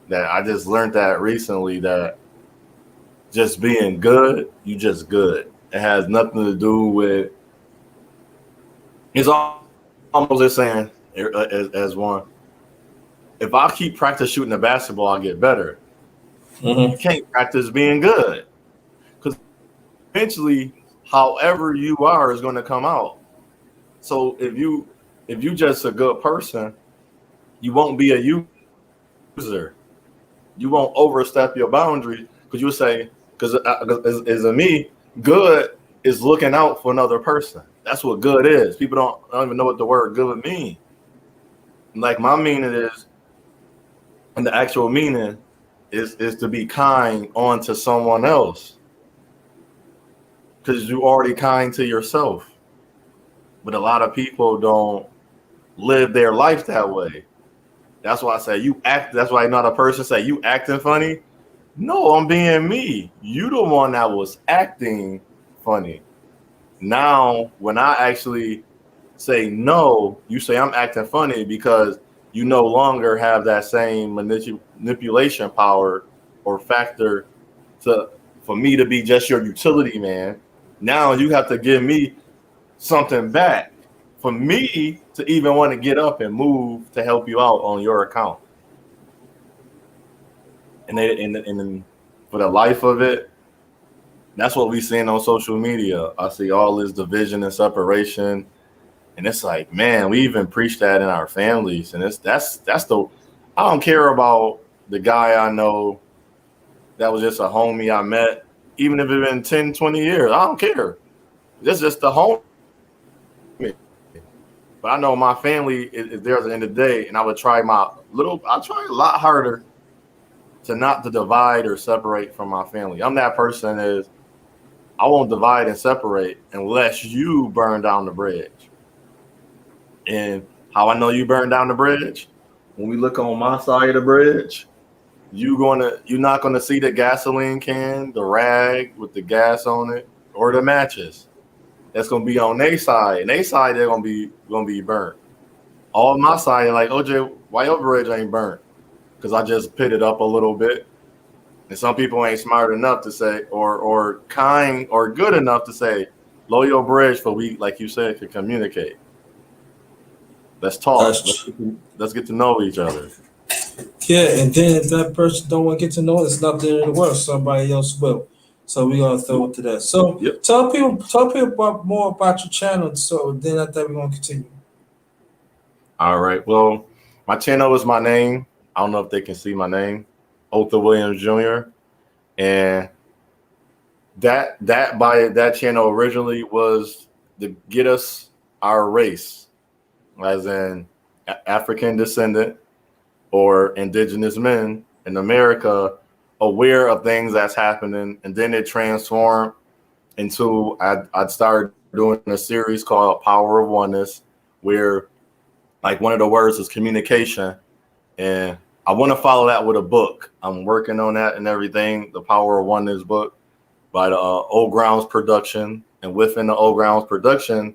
That I just learned that recently, that just being good, you just good. It has nothing to do with, it's almost just saying, as one, if I keep practice shooting the basketball, I get better. You can't practice being good, because eventually, however you are is going to come out. So if you just a good person, you won't be a user. You won't overstep your boundaries, because you'll say, because as a me, good is looking out for another person. That's what good is. People don't even know what the word good means. Like my meaning is, and the actual meaning is to be kind onto someone else, because you're already kind to yourself. But a lot of people don't live their life that way. That's why I say you act. That's why another person say you acting funny. No, I'm being me. You the one that was acting funny. Now, when I actually say no, you say I'm acting funny because you no longer have that same manipulation power or factor for me to be just your utility man. Now you have to give me something back for me to even want to get up and move to help you out on your account. And for the life of it, that's what we seeing on social media. I see all this division and separation, and it's like, man, we even preach that in our families, and that's the. I don't care about the guy I know that was just a homie I met, even if it's been 10, 20 years. I don't care. This is just the homie. But I know my family is there at the end of the day, and I would try I try a lot harder to not to divide or separate from my family. I'm that person is, I won't divide and separate unless you burn down the bridge. And how I know you burn down the bridge? When we look on my side of the bridge, you're not gonna see the gasoline can, the rag with the gas on it, or the matches. That's gonna be on their side. And their side, they're gonna be burnt. All my side, like, OJ, why your bridge ain't burnt? Because I just pit it up a little bit. And some people ain't smart enough to say, or kind or good enough to say, lower your bridge for we, like you said, can communicate. Let's talk. Let's get to know each other. Yeah, and then if that person don't want to get to know, it's not there in the world. Somebody else will. So we gotta throw it to that. So Yep. tell people more about your channel. So then after that we're gonna continue. All right. Well, my channel is my name. I don't know if they can see my name, Otha Williams Jr. And that channel originally was to get us our race, as in African descendant or indigenous men in America, aware of things that's happening. And then it transformed into I'd started doing a series called Power of Oneness, where like one of the words is communication. And I want to follow that with a book. I'm working on that and everything. The Power of Oneness book by the Old Grounds production. And within the Old Grounds production,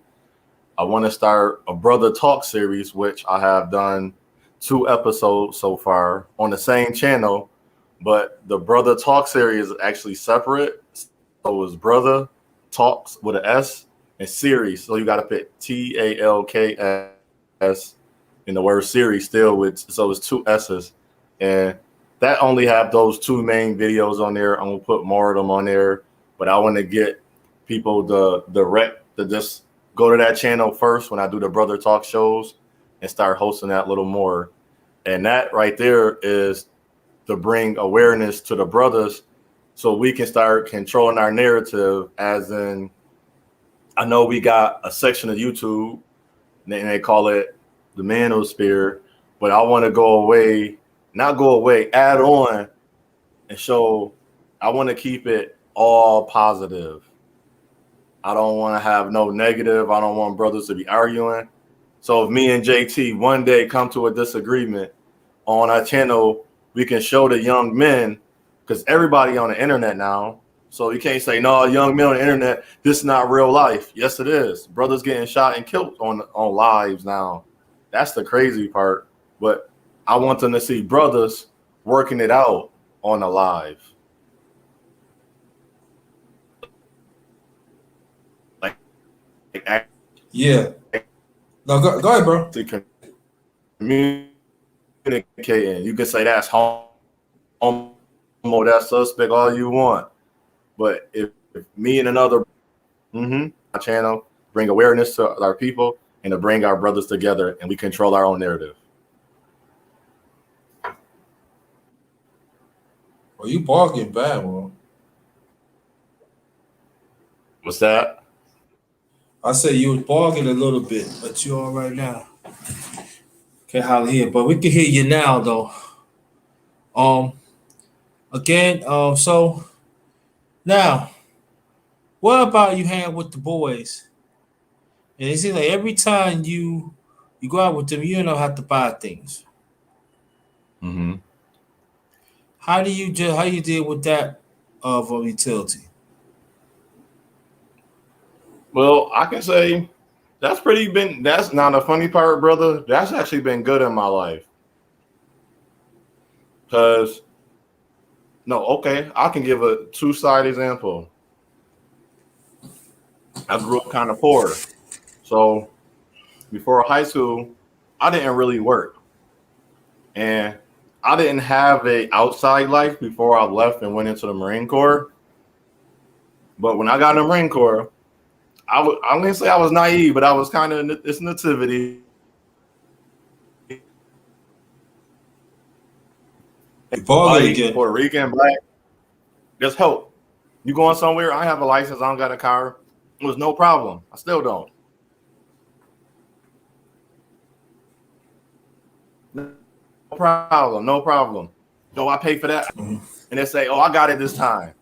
I want to start a Brother Talk series, which I have done 2 episodes so far on the same channel. But the Brother Talk series is actually separate. So it's Brother Talks with an S and series. So you got to put TALKS in the word series still so it's 2 S's. And that only have those 2 main videos on there. I'm gonna put more of them on there, but I want to get people to just go to that channel first when I do the Brother Talk shows and start hosting that a little more. And that right there is to bring awareness to the brothers so we can start controlling our narrative. As in, I know we got a section of YouTube and they call it the Manosphere, but I want to add on and show. I want to keep it all positive. I don't want to have no negative. I don't want brothers to be arguing. So if me and JT one day come to a disagreement on our channel, we can show the young men, because everybody on the internet now. So you can't say, no, young men on the internet, this is not real life. Yes, it is. Brothers getting shot and killed on lives now. That's the crazy part. But I want them to see brothers working it out on a live. Like, Yeah. No, go ahead, bro. to communicating. You can say that's homo, that's suspect, all you want. But if me and another channel bring awareness to our people and to bring our brothers together, and we control our own narrative. Well, you barking bad, bro. What's that? I said you was barking a little bit, but you all right now. Can't hardly hear, but we can hear you now, though. Again, so now, what about you hang with the boys? And it seems like every time you go out with them, you don't know how to buy things. Mm-hmm. How do you deal with that volatility? Well, I can say that's not a funny part, brother. That's actually been good in my life. Because, no, okay, I can give a two-side example. I grew up kind of poor. So before high school, I didn't really work. And I didn't have a outside life before I left and went into the Marine Corps. But when I got in the Marine Corps, I'm going to say I was naive, but I was kind of this nativity. White, Puerto Rican, black, just help. You going somewhere? I have a license. I don't got a car. It was no problem. I still don't. No problem. No problem. So I pay for that. And they say, oh, I got it this time.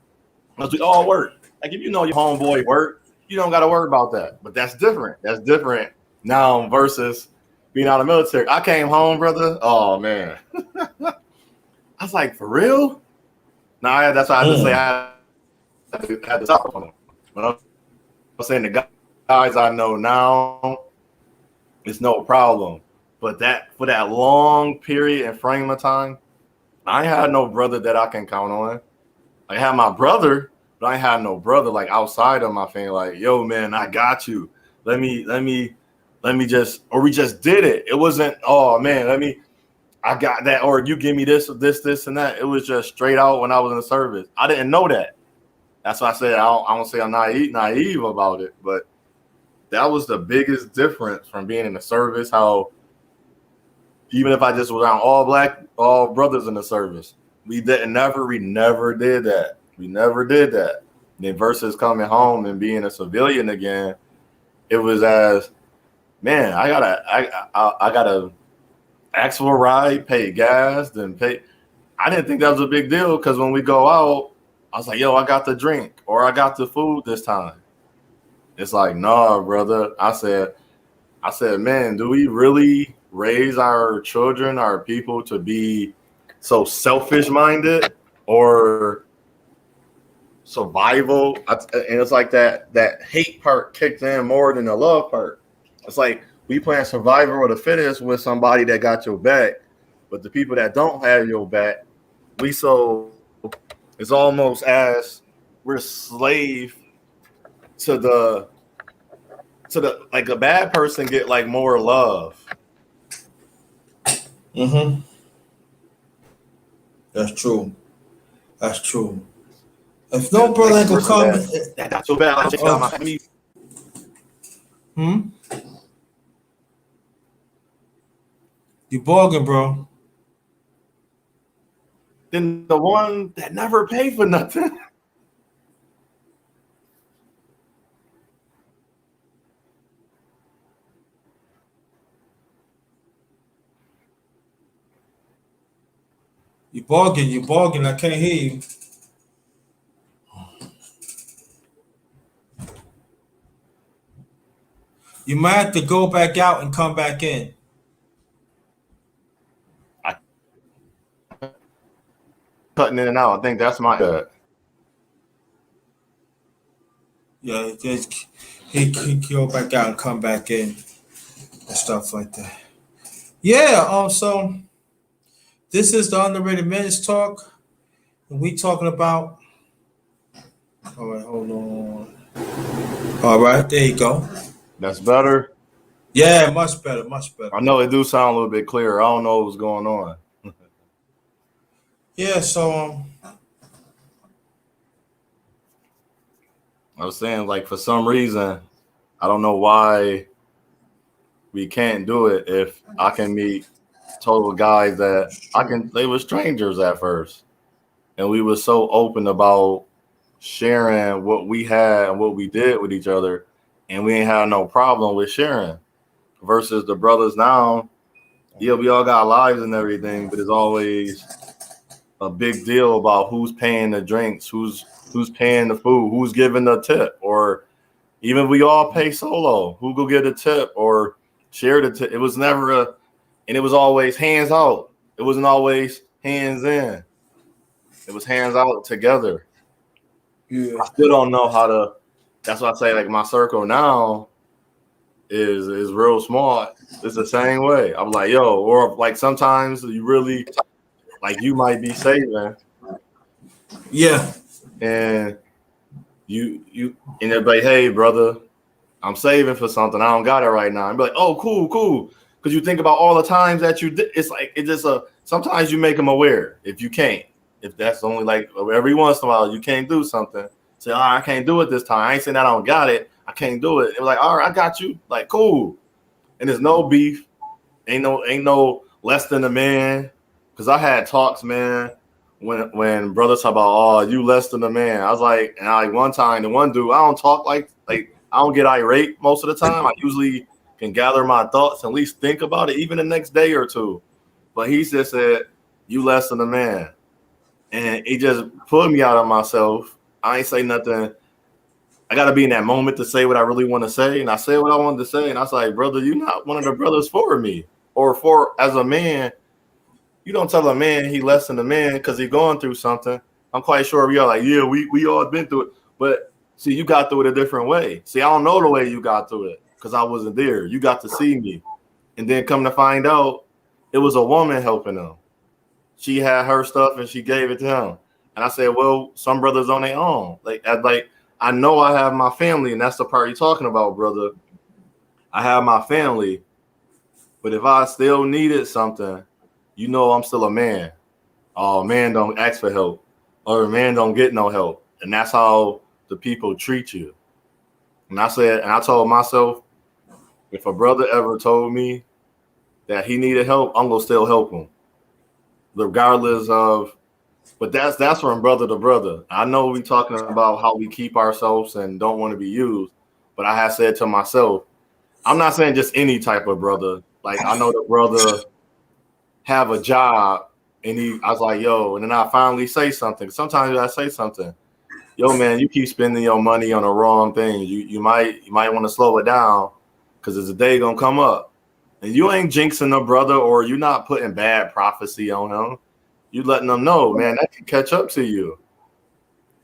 Let's do all work. Like if you know your homeboy work, you don't got to worry about that. But that's different. That's different now versus being out of the military. I came home, brother. Oh, man. I was like, for real? Nah, that's why I just say I had to talk on them. But I'm saying the guys I know now, it's no problem. But that for that long period and frame of time, I ain't had no brother that I can count on. I had my brother, but I ain't had no brother like outside of my family. Like, yo, man, I got you. Let me just, or we just did it. It wasn't, oh man, I got that, or you give me this, and that. It was just straight out when I was in the service. I didn't know that. That's why I said I don't say I'm naive about it, but that was the biggest difference from being in the service. How even if I just was around all brothers in the service, we never did that. We never did that. Then versus coming home and being a civilian again, it was as, man, I gotta ask for a ride, pay gas, then pay. I didn't think that was a big deal because when we go out, I was like, yo, I got the drink or I got the food this time. It's like, nah, brother. I said, man, do we really raise our children, our people to be so selfish minded or survival? And it's like that hate part kicked in more than the love part. It's like we playing survivor of the fittest with somebody that got your back, but the people that don't have your back, it's almost as we're slave to the like a bad person get like more love. Mm-hmm. That's true. That's true. If no brother ain't gonna come, That's so bad. You bargain, bro. Then the one that never paid for nothing. You bargain, you bargain. I can't hear you. You might have to go back out and come back in. I cutting in and out. I think that's my bad. Yeah, just he go back out and come back in and stuff like that. Yeah. So this is the underrated minutes talk, and we talking about. All right, hold on. All right, there you go. That's better. Yeah, much better, much better. I know it do sound a little bit clearer. I don't know what's going on. Yeah. So I was saying, like, for some reason, I don't know why we can't do it if I can meet total guys that they were strangers at first. And we were so open about sharing what we had and what we did with each other. And we ain't had no problem with sharing versus the brothers now. Yeah, we all got lives and everything, but it's always a big deal about who's paying the drinks, who's paying the food, who's giving the tip, or even if we all pay solo, who go get a tip or share the tip. It was never and it was always hands out. It wasn't always hands in. It was hands out together. yeah, I still don't know how to. That's why I say, like, my circle now is real small. It's the same way. I'm like, yo, or like sometimes you really like you might be saving yeah, and you and they're like, hey, brother, I'm saving for something. I don't got it right now. And be like, oh, cool. Because you think about all the times that you did. It's like it's just sometimes you make them aware if you can't. If that's only like every once in a while you can't do something. Say, oh, I can't do it this time. I ain't saying that I don't got it. I can't do it. It was like, all right, I got you. Like, cool. And there's no beef. Ain't no less than a man. Cause I had talks, man, when brothers talk about, oh, you less than a man. I was like, and like one time, the one dude, I don't talk like I don't get irate most of the time. I usually can gather my thoughts and at least think about it, even the next day or two. But he just said, you less than a man. And it just put me out of myself. I ain't say nothing. I got to be in that moment to say what I really want to say. And I said what I wanted to say. And I was like, brother, you're not one of the brothers for me. Or for, as a man, you don't tell a man he less than a man because he's going through something. I'm quite sure we are like, yeah, we all been through it. But see, you got through it a different way. See, I don't know the way you got through it because I wasn't there. You got to see me. And then come to find out, it was a woman helping him. She had her stuff and she gave it to him. And I said, well, some brothers on their own. Like I know I have my family, and that's the part you're talking about, brother. I have my family, but if I still needed something, you know I'm still a man. Oh, man don't ask for help, or a man don't get no help. And that's how the people treat you. And I said, and I told myself, if a brother ever told me that he needed help, I'm gonna still help him. Regardless of, but that's from brother to brother. I know we talking about how we keep ourselves and don't want to be used, but I have said to myself, I'm not saying just any type of brother. Like I know the brother have a job and I was like, yo, and then I finally say something. Sometimes I say something, yo, man, you keep spending your money on the wrong thing. You might want to slow it down because there's a day gonna come up. And you ain't jinxing the brother, or you're not putting bad prophecy on him. You letting them know, man, that can catch up to you.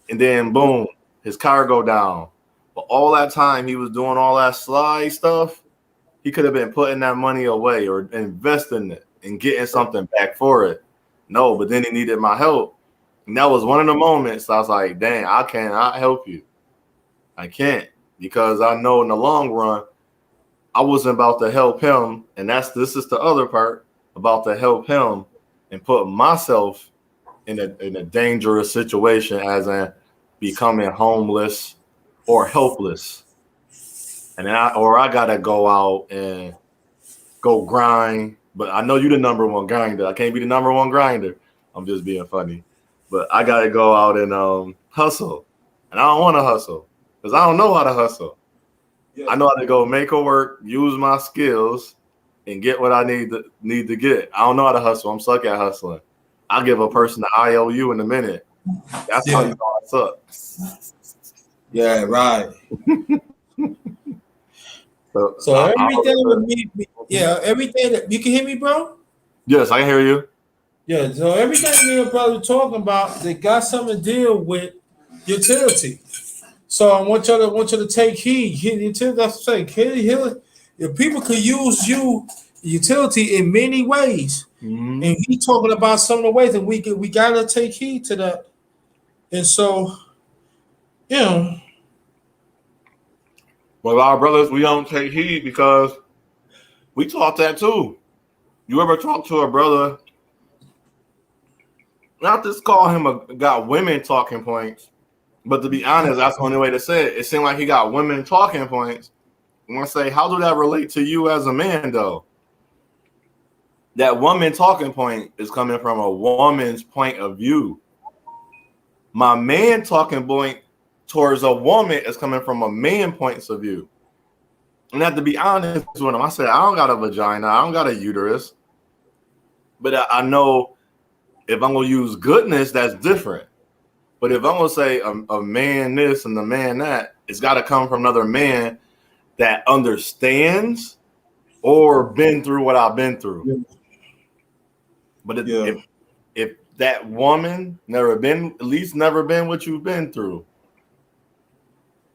And then boom, his car go down. But all that time he was doing all that slide stuff, he could have been putting that money away or investing it and getting something back for it. No, but then he needed my help. And that was one of the moments I was like, dang, I cannot help you. I can't, because I know in the long run, I wasn't about to help him. And this is the other part, about to help him and put myself in a dangerous situation, as in becoming homeless or helpless. And then I gotta go out and go grind. But I know you're the number one grinder. I can't be the number one grinder. I'm just being funny. But I gotta go out and hustle. And I don't want to hustle because I don't know how to hustle. Yeah. I know how to go make it work, use my skills, and get what I need to get. I don't know how to hustle. I'm stuck at hustling. I'll give a person the IOU in a minute. That's how you know I suck. Yeah, right. So everything with me, everything that you can hear me, bro. Yes, I can hear you. Yeah, so everything me and brother talking about, they got something to deal with utility. So I want you to take heed. Utility, that's what I'm saying. If people could use utility in many ways, and he talking about some of the ways, and we gotta take heed to that. And so, you know, Well, our brothers, we don't take heed because we taught that too. You ever talk to a brother? Not just call him got women talking points, but to be honest, that's the only way to say it. It seemed like he got women talking points. I'm gonna say, how do that relate to you as a man, though? That woman talking point is coming from a woman's point of view. My man talking point towards a woman is coming from a man points of view. And I have to be honest with him. I said, I don't got a vagina, I don't got a uterus, but I know if I'm gonna use goodness, that's different. But if I'm gonna say a man this and a man that, it's got to come from another man that understands or been through what I've been through. But if that woman never been what you've been through,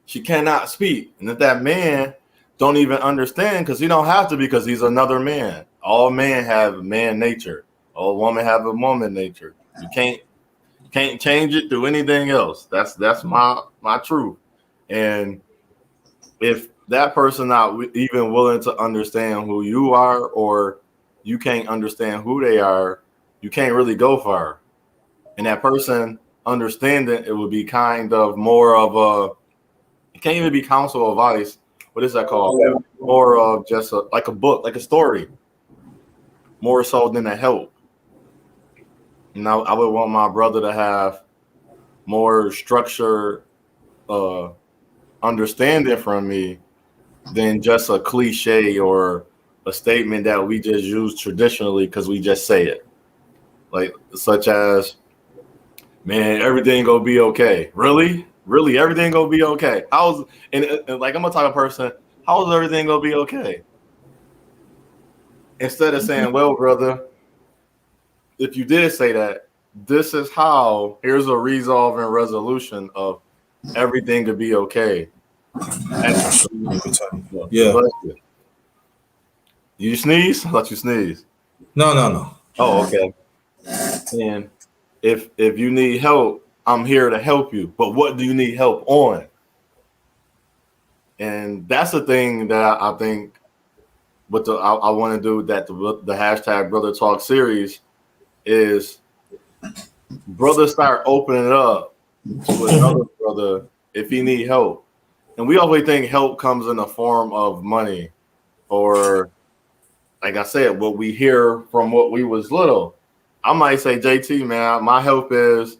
she cannot speak. And if that man don't even understand, because he don't have to, because he's another man. All men have man nature. All women have a woman nature. You can't change it through anything else. That's my truth. And if that person not even willing to understand who you are, or you can't understand who they are, you can't really go far. And that person understanding it would be kind of more of a, it can't even be counsel advice. What is that called? More of just like a book, like a story, more so than a help. Now, I would want my brother to have more structure, understanding from me than just a cliche or a statement that we just use traditionally because we just say it. Like, such as, man, everything gonna be okay. Really, everything gonna be okay. And like, I'm a type of person, how's everything gonna be okay? Instead of saying, well, brother, if you did say that, this is how, here's a resolve and resolution of everything to be okay. Yeah. You sneeze? I thought you sneezed. No. Oh, okay. And if you need help, I'm here to help you. But what do you need help on? And that's the thing that I think I want to do, that the hashtag Brother Talk series is, brothers start opening it up to another brother if he need help. And we always think help comes in the form of money, or like I said, what we hear from what we was little. I might say, JT, man, my help is,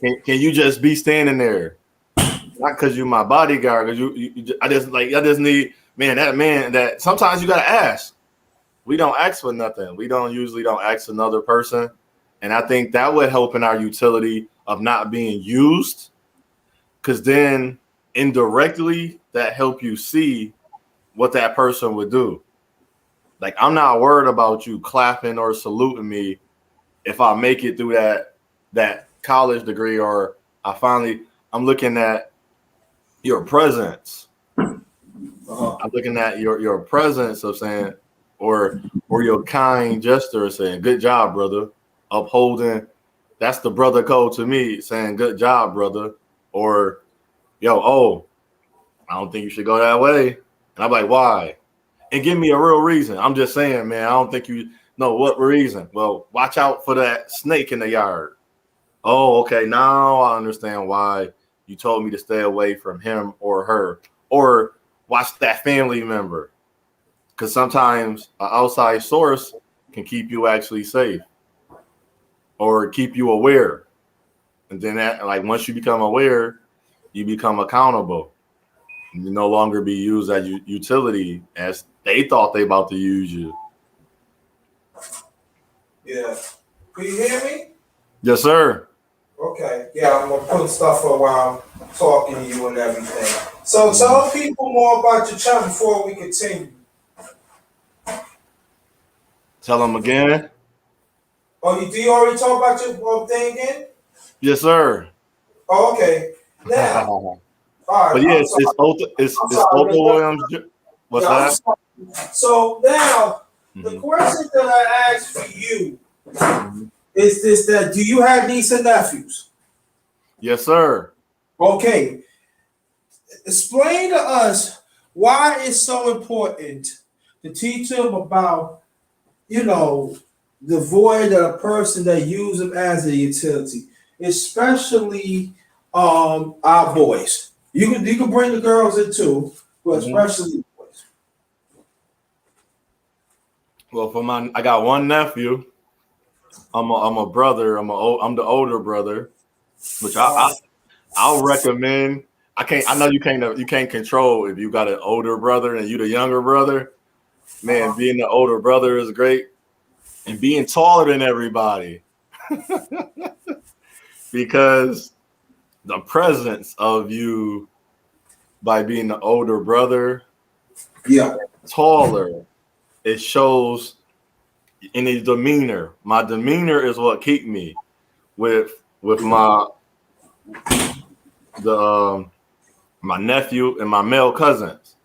can you just be standing there? Not because you're my bodyguard, because I just need, man, that sometimes you gotta ask. We don't ask for nothing. We usually don't ask another person. And I think that would help in our utility of not being used, because then indirectly that help you see what that person would do. Like, I'm not worried about you clapping or saluting me if I make it through that college degree, or I'm looking at your presence. I'm looking at your presence of saying, or your kind gesture saying, good job, brother. Upholding, that's the brother code to me, saying good job, brother. Or, yo, I don't think you should go that way. And I'm like, why? And give me a real reason. I'm just saying, man, I don't think you know what reason. Well, watch out for that snake in the yard. Oh, okay. Now I understand why you told me to stay away from him or her, or watch that family member. Because sometimes an outside source can keep you actually safe or keep you aware. And then that, like, once you become aware, you become accountable. You no longer be used as utility as they thought they about to use you. Yeah. Can you hear me? Yes, sir. Okay, yeah, I'm gonna put stuff up while I'm talking to you and everything. So tell people more about your channel before we continue. Tell them again. Oh, do you already talk about your thing again? Yes, sir. Oh, okay. Now, all But right. yeah, I'm sorry. I'm It's sorry. Otha Williams. What's Yeah, I'm that? sorry. So now, the Hmm. question that I asked for you Hmm. is this: that do you have nieces and nephews? Yes, sir. Okay, explain to us why it's so important to teach them about, you know, the void of a person that use them as a utility, especially our boys. You can bring the girls in too, but Hmm. especially boys. Well, I got one nephew. I'm a brother. I'm the older brother, which I'll recommend. I know you can't control if you got an older brother and you the younger brother. Man, being the older brother is great, and being taller than everybody because the presence of you by being the older brother, Yeah. taller, it shows in his demeanor. My demeanor is what keep me with the my nephew and my male cousins.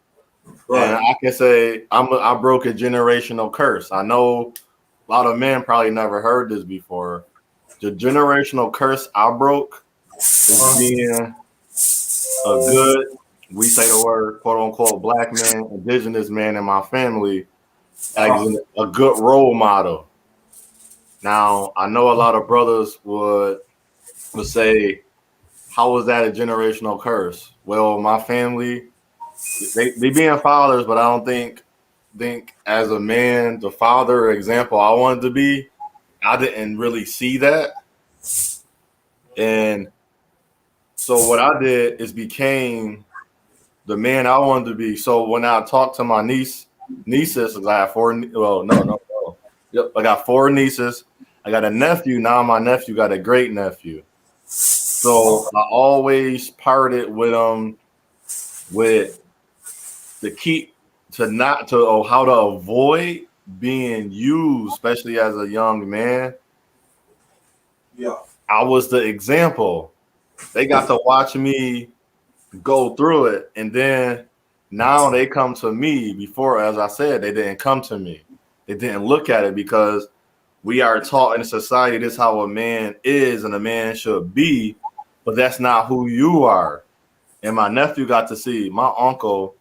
And Right. I can say I broke a generational curse. I know a lot of men probably never heard this before. The generational curse I broke is being a good, we say the word quote unquote black man, indigenous man in my family as a good role model. Now I know a lot of brothers would say, how was that a generational curse? Well, my family, they being fathers, but I don't think as a man, the father example I wanted to be, I didn't really see that. And so what I did is became the man I wanted to be. So when I talked to my nieces, 'cause I have four. Well, no. Yep, I got four nieces. I got a nephew. Now my nephew got a great nephew. So I always parted with them with the key to not to how to avoid being used, especially as a young man. Yeah. I was the example. They got to watch me go through it, and then now they come to me. Before, as I said, they didn't come to me. They didn't look at it because we are taught in society this is how a man is and a man should be, but that's not who you are. And my nephew got to see my uncle.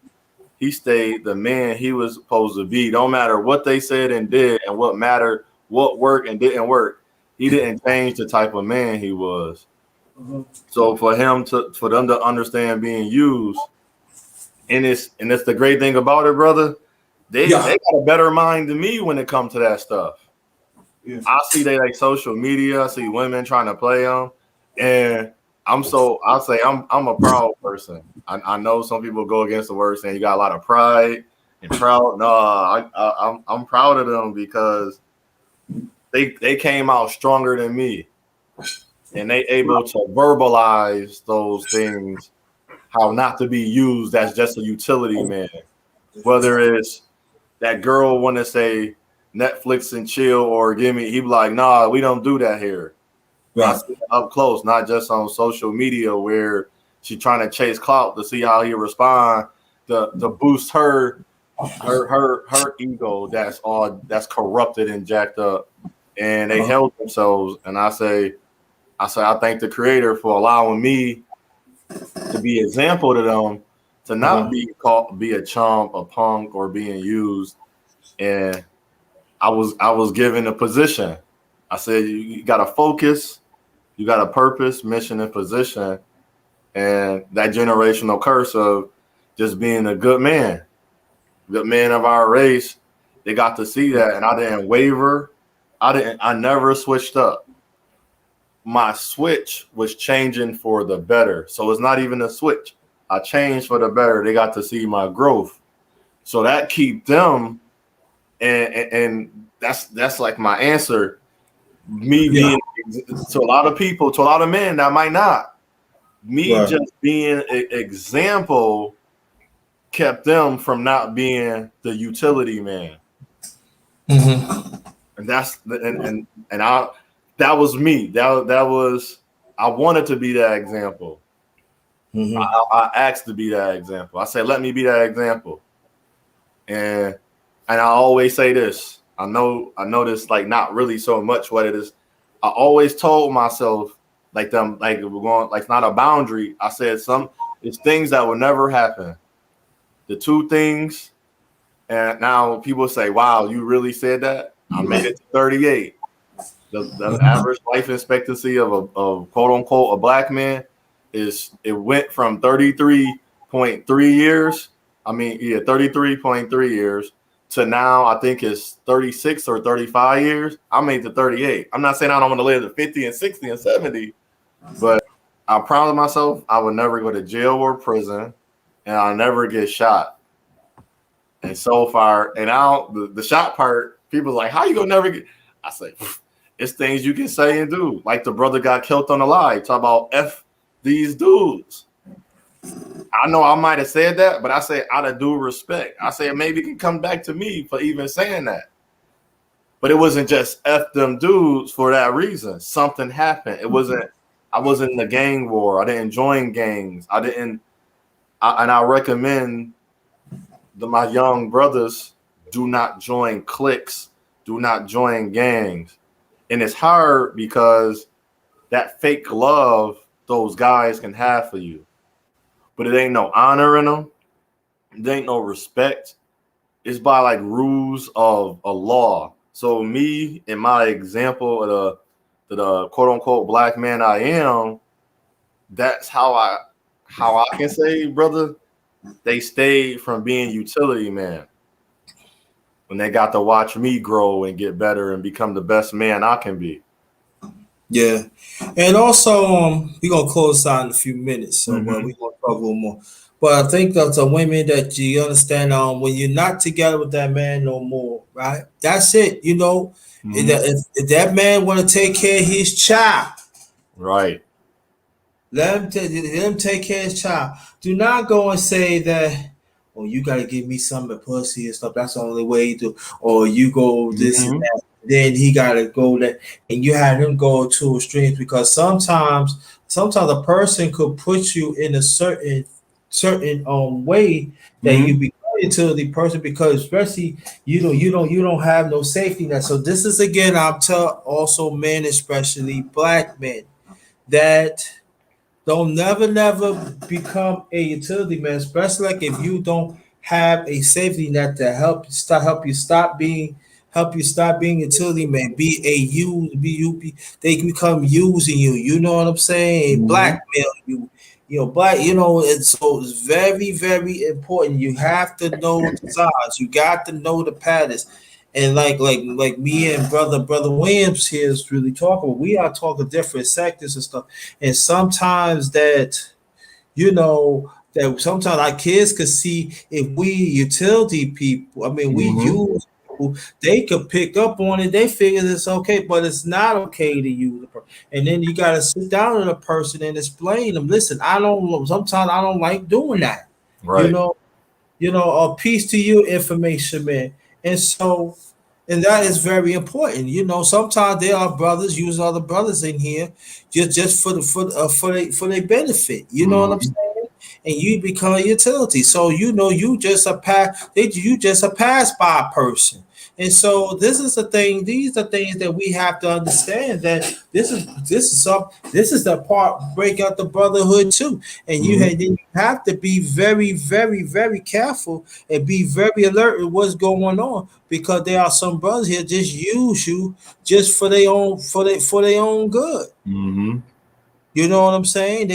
He stayed the man he was supposed to be. Don't matter what they said and did, and what mattered, what worked and didn't work. He didn't change the type of man he was. Mhm. So for them to understand being used, and it's the great thing about it, brother. Yeah. They got a better mind than me when it comes to that stuff. Yeah. I see they like social media. I see women trying to play them, and I'll say I'm a proud person. I know some people go against the word saying you got a lot of pride and proud. No, I'm proud of them because they came out stronger than me, and they able to verbalize those things, how not to be used as just a utility man. Whether it's that girl want to say Netflix and chill or give me, he be like, nah, we don't do that here. I Right. see it up close, not just on social media where she trying to chase clout to see how he respond to boost her ego that's corrupted and jacked up. And they held themselves. And I thank the creator for allowing me to be example to them to not be called be a chump, a punk, or being used. And I was given a position. I said you got to focus, you got a purpose, mission, and position, and that generational curse of just being a good man of our race. They got to see that, and I didn't waver. I never switched up. My switch was changing for the better, so it's not even a switch. I changed for the better. They got to see my growth, so that keep them, and that's like my answer. Me being to a lot of people, to a lot of men that might not. Me Right. just being an example kept them from not being the utility man. And that's and I that was me. That was I wanted to be that example. I asked to be that example. I said, let me be that example. And I always say this. I know this like not really so much what it is. I always told myself like them like we're going like it's not a boundary. I said it's things that will never happen. The two things, and now people say, wow, you really said that? I made it to 38. The average life expectancy of a quote unquote a black man it went from 33.3 years. I mean, 33.3 years to now I think it's 36 or 35 years. I made it to 38. I'm not saying I don't want to live to 50 and 60 and 70, but I promised myself I would never go to jail or prison and I'll never get shot. And so far, and now the shot part, people are like, how you gonna never get? I say, it's things you can say and do. Like the brother got killed on the live. Talk about F these dudes. I know I might have said that, but I say out of due respect. I say maybe it can come back to me for even saying that. But it wasn't just F them dudes for that reason. Something happened. I wasn't in the gang war. I didn't join gangs. And I recommend my young brothers do not join cliques, do not join gangs. And it's hard because that fake love those guys can have for you. But it ain't no honor in them. There ain't no respect. It's by like rules of a law. So me in my example of the quote unquote black man I am, that's how I can say, brother, they stayed from being utility man when they got to watch me grow and get better and become the best man I can be. Yeah, and also we're gonna close out in a few minutes, so we're gonna talk a little more. But I think that the women that you understand when you're not together with that man no more, right? That's it. You know, if that man want to take care of his child, right? Let him take care of his child. Do not go and say that. Oh, you gotta give me some of the pussy and stuff. That's the only way you do. Or you go this and that. Then he gotta go that, and you have him go to extremes because sometimes a person could put you in a certain way that you become into the person because especially you don't have no safety net. So this is again I'm tell also men, especially black men, that don't never become a utility man, especially like if you don't have a safety net to help you stop being utility man. Be a they become using you. You know what I'm saying? Blackmail you. Black. It's very very important. You have to know the signs. You got to know the patterns. And like me and brother Williams here is really talking. We are talking different sectors and stuff. And sometimes that sometimes our kids could see if we utility people. I mean, we use people. They could pick up on it. They figure it's okay, but it's not okay to use. And then you got to sit down with a person and explain them. Listen, sometimes I don't like doing that. Right. A piece to you information, man. And that is very important. Sometimes there are brothers use other brothers in here just for their benefit. You know what I'm saying? And you become a utility. So you just a pass by person. And so this is the thing. These are things that we have to understand that this is the part break out the brotherhood too. And you have to be very, very, very careful and be very alert with what's going on because there are some brothers here just use you just for their own good. You know what I'm saying?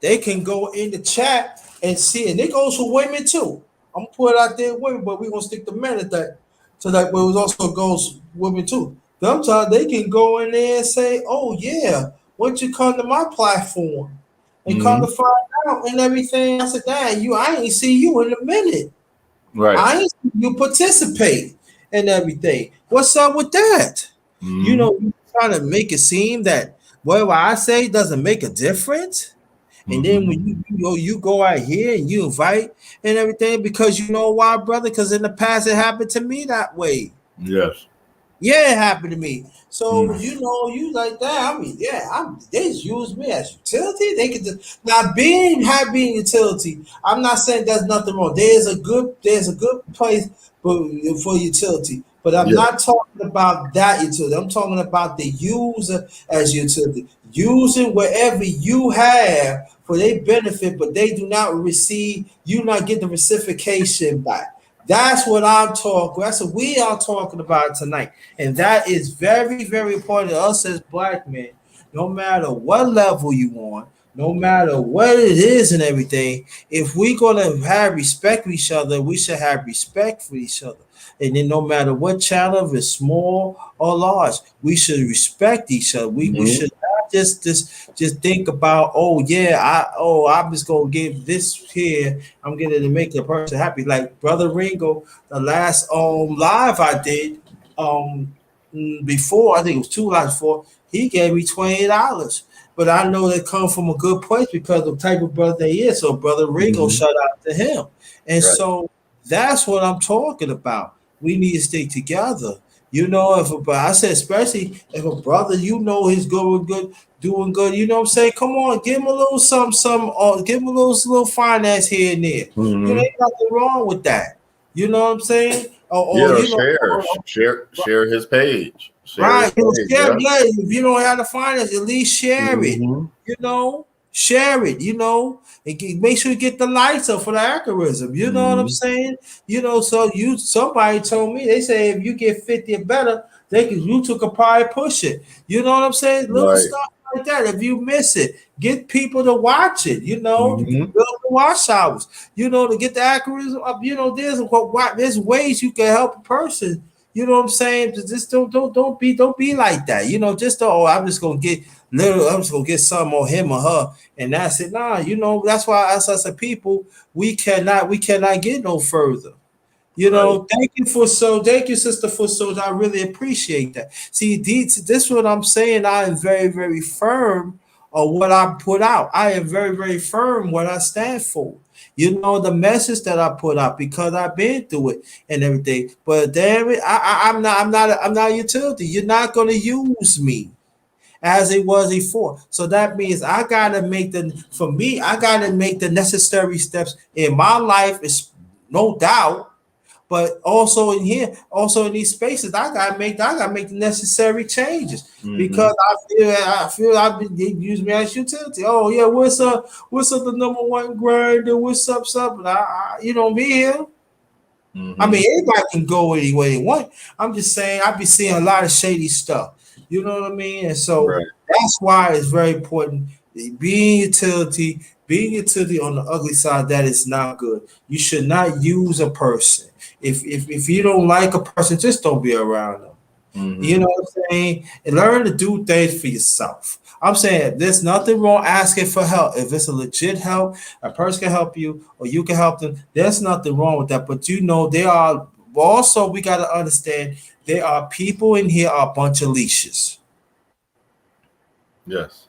They can go in the chat and see, and it goes for women too. I'm gonna put it out there, women, but we're gonna stick the men at that. So that but it also goes women too. Sometimes they can go in there and say, "Oh yeah, why don't you come to my platform and come to find out and everything?" I said, "Damn, I ain't see you in a minute. Right. I ain't see you participate and everything. What's up with that?" You Mm-hmm. know, you trying to make it seem that whatever I say doesn't make a difference. And then Mm-hmm. when you go out here and you invite and everything, because you know why, brother? Because in the past it happened to me that way. Yes. Yeah, it happened to me. So Mm. you know, you like that. I mean, yeah, they just use me as utility. They could just now being utility. I'm not saying there's nothing wrong. There's a good place for utility, but I'm Yes. not talking about that utility. I'm talking about the user as utility, using wherever you have for their benefit, but they do not receive. You not get the reciprocation back. That's what I'm talking. That's what we are talking about tonight. And that is very, very important to us as black men. No matter what level you on, no matter what it is and everything, if we're gonna have respect for each other, we should have respect for each other. And then no matter what channel, if it's small or large, we should respect each other. We Mm-hmm. should not just think about, oh yeah, I'm just gonna give this here. I'm getting to make the person happy. Like Brother Ringo, the last live I did before, I think it was two lives before, he gave me $20. But I know they come from a good place because of the type of brother they is. So Brother Ringo, Mm-hmm. shout out to him. And Right. so that's what I'm talking about. We need to stay together. You know, but I said, especially if a brother you know he's good, doing good. You know what I'm saying? Come on, give him a little some, give him a little finance here and there. You know, Mm-hmm. ain't nothing wrong with that. You know what I'm saying? Or Yeah. Or you know, share his page. Share his right. You know, page. share, Yeah. yeah, if you don't have the finance, at least share it. Mm-hmm. You know, share it, and make sure you get the lights up for the algorithm. You know what I'm Mm-hmm. saying? So somebody told me, they say if you get 50 or better, you took a probably push it. You know what I'm saying? Little Right. stuff like that. If you miss it, get people to watch it, to Mm-hmm. build the watch hours, to get the algorithm up. There's ways you can help a person. You know what I'm saying? Just don't be like that. Just I'm just gonna get little. I'm just gonna get some on him or her, and that's it. Nah, that's why us as a people we cannot get no further. Right. Thank you, sister, for so. I really appreciate that. See, this is what I'm saying. I am very, very firm on what I put out. I am very, very firm what I stand for. The message that I put out because I've been through it and everything. But damn it, I'm not a utility. You're not gonna use me as it was before. So that means I gotta make the necessary steps in my life. Is no doubt, but also in here, also in these spaces, I gotta make the necessary changes Mm-hmm. because I feel I've been used me as utility. Oh yeah, what's up the number one grinder? What's up? And me here. I Mm-hmm. mean, everybody can go any way they want. I'm just saying, I be seeing a lot of shady stuff. You know what I mean? And so Right. that's why it's very important. Being utility on the ugly side, that is not good. You should not use a person. If you don't like a person, just don't be around them. You Mm-hmm. know what I'm saying? And learn to do things for yourself. I'm saying there's nothing wrong asking for help. If it's a legit help, a person can help you or you can help them. There's nothing wrong with that. But there are also we gotta understand there are people in here are a bunch of leashes. Yes.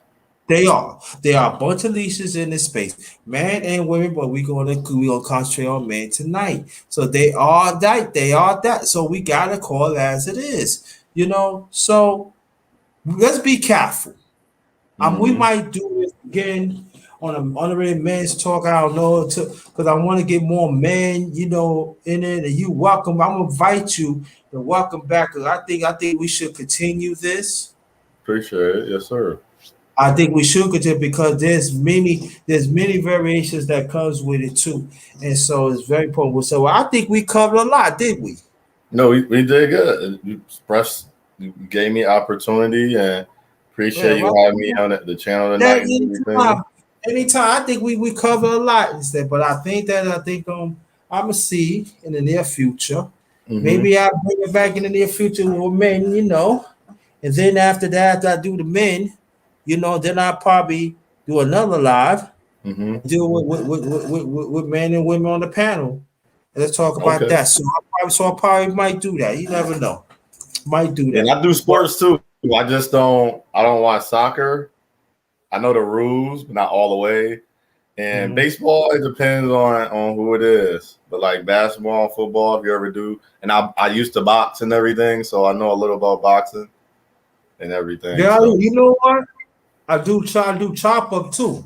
They are. There are a bunch of leashes in this space, men and women. But we gonna concentrate on men tonight. So they are that. They are that. So we gotta call it as it is. So let's be careful. We Mm-hmm. might do this again on a underrated men's talk. I don't know, because I want to get more men, in it. And you welcome. I'm gonna invite you to welcome back. Cause I think we should continue this. Appreciate it. Yes, sir. I think we should continue because there's many variations that comes with it too, and so it's very important. So I think we covered a lot, did we? No, we did good. You gave me opportunity and Yeah, appreciate you well, having me on the channel tonight that and anytime, everything. I think we cover a lot instead. But I think I'm gonna see in the near future. Mm-hmm. Maybe I'll bring it back in the near future with men, and then after that, after I do the men, then I'll probably do another live Mm-hmm. and do it with men and women on the panel. And let's talk about Okay. that. So I probably might do that. You never know. Might do And that. I do But sports too. I just don't. I don't watch soccer. I know the rules, but not all the way. And mhm. baseball, it depends on who it is. But like basketball, football, if you ever do, and I used to box and everything, so I know a little about boxing and everything. Yeah, So you know what? I do chop up too.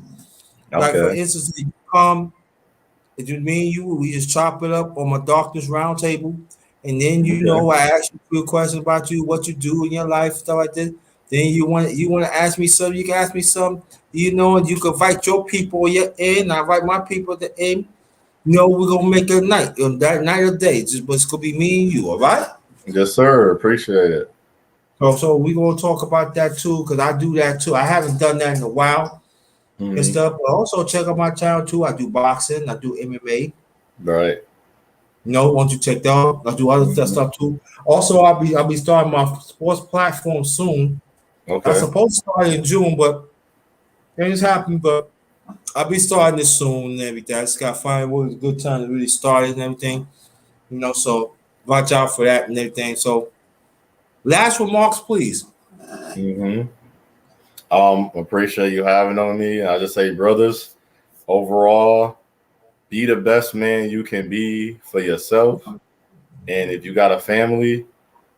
Like for okay, instance, if you come, if you me and you, we just chop it up on my doctor's round table, and then okay, I ask you a few questions about you, what you do in your life, stuff like this. Then you want to ask me something, you can ask me something, and you can invite your people your end, I invite my people at the end. We're gonna make a night, that night or day. Just but it's gonna be me and you, all right? yes, sir. Appreciate it. So we're gonna talk about that too, because I do that too. I haven't done that in a while and Hmm. stuff. But also check out my channel too. I do boxing, I do MMA. Right. Once you check that out, I do other Hmm. stuff too. Also, I'll be starting my sports platform soon. I Okay. supposed to start in June, but things happen. But I'll be starting this soon and everything. I just got to find what is a good time to really start it and everything. So watch out for that and everything. So last remarks, please. Hmm. Appreciate you having on me. I just say, brothers, overall, be the best man you can be for yourself. And if you got a family,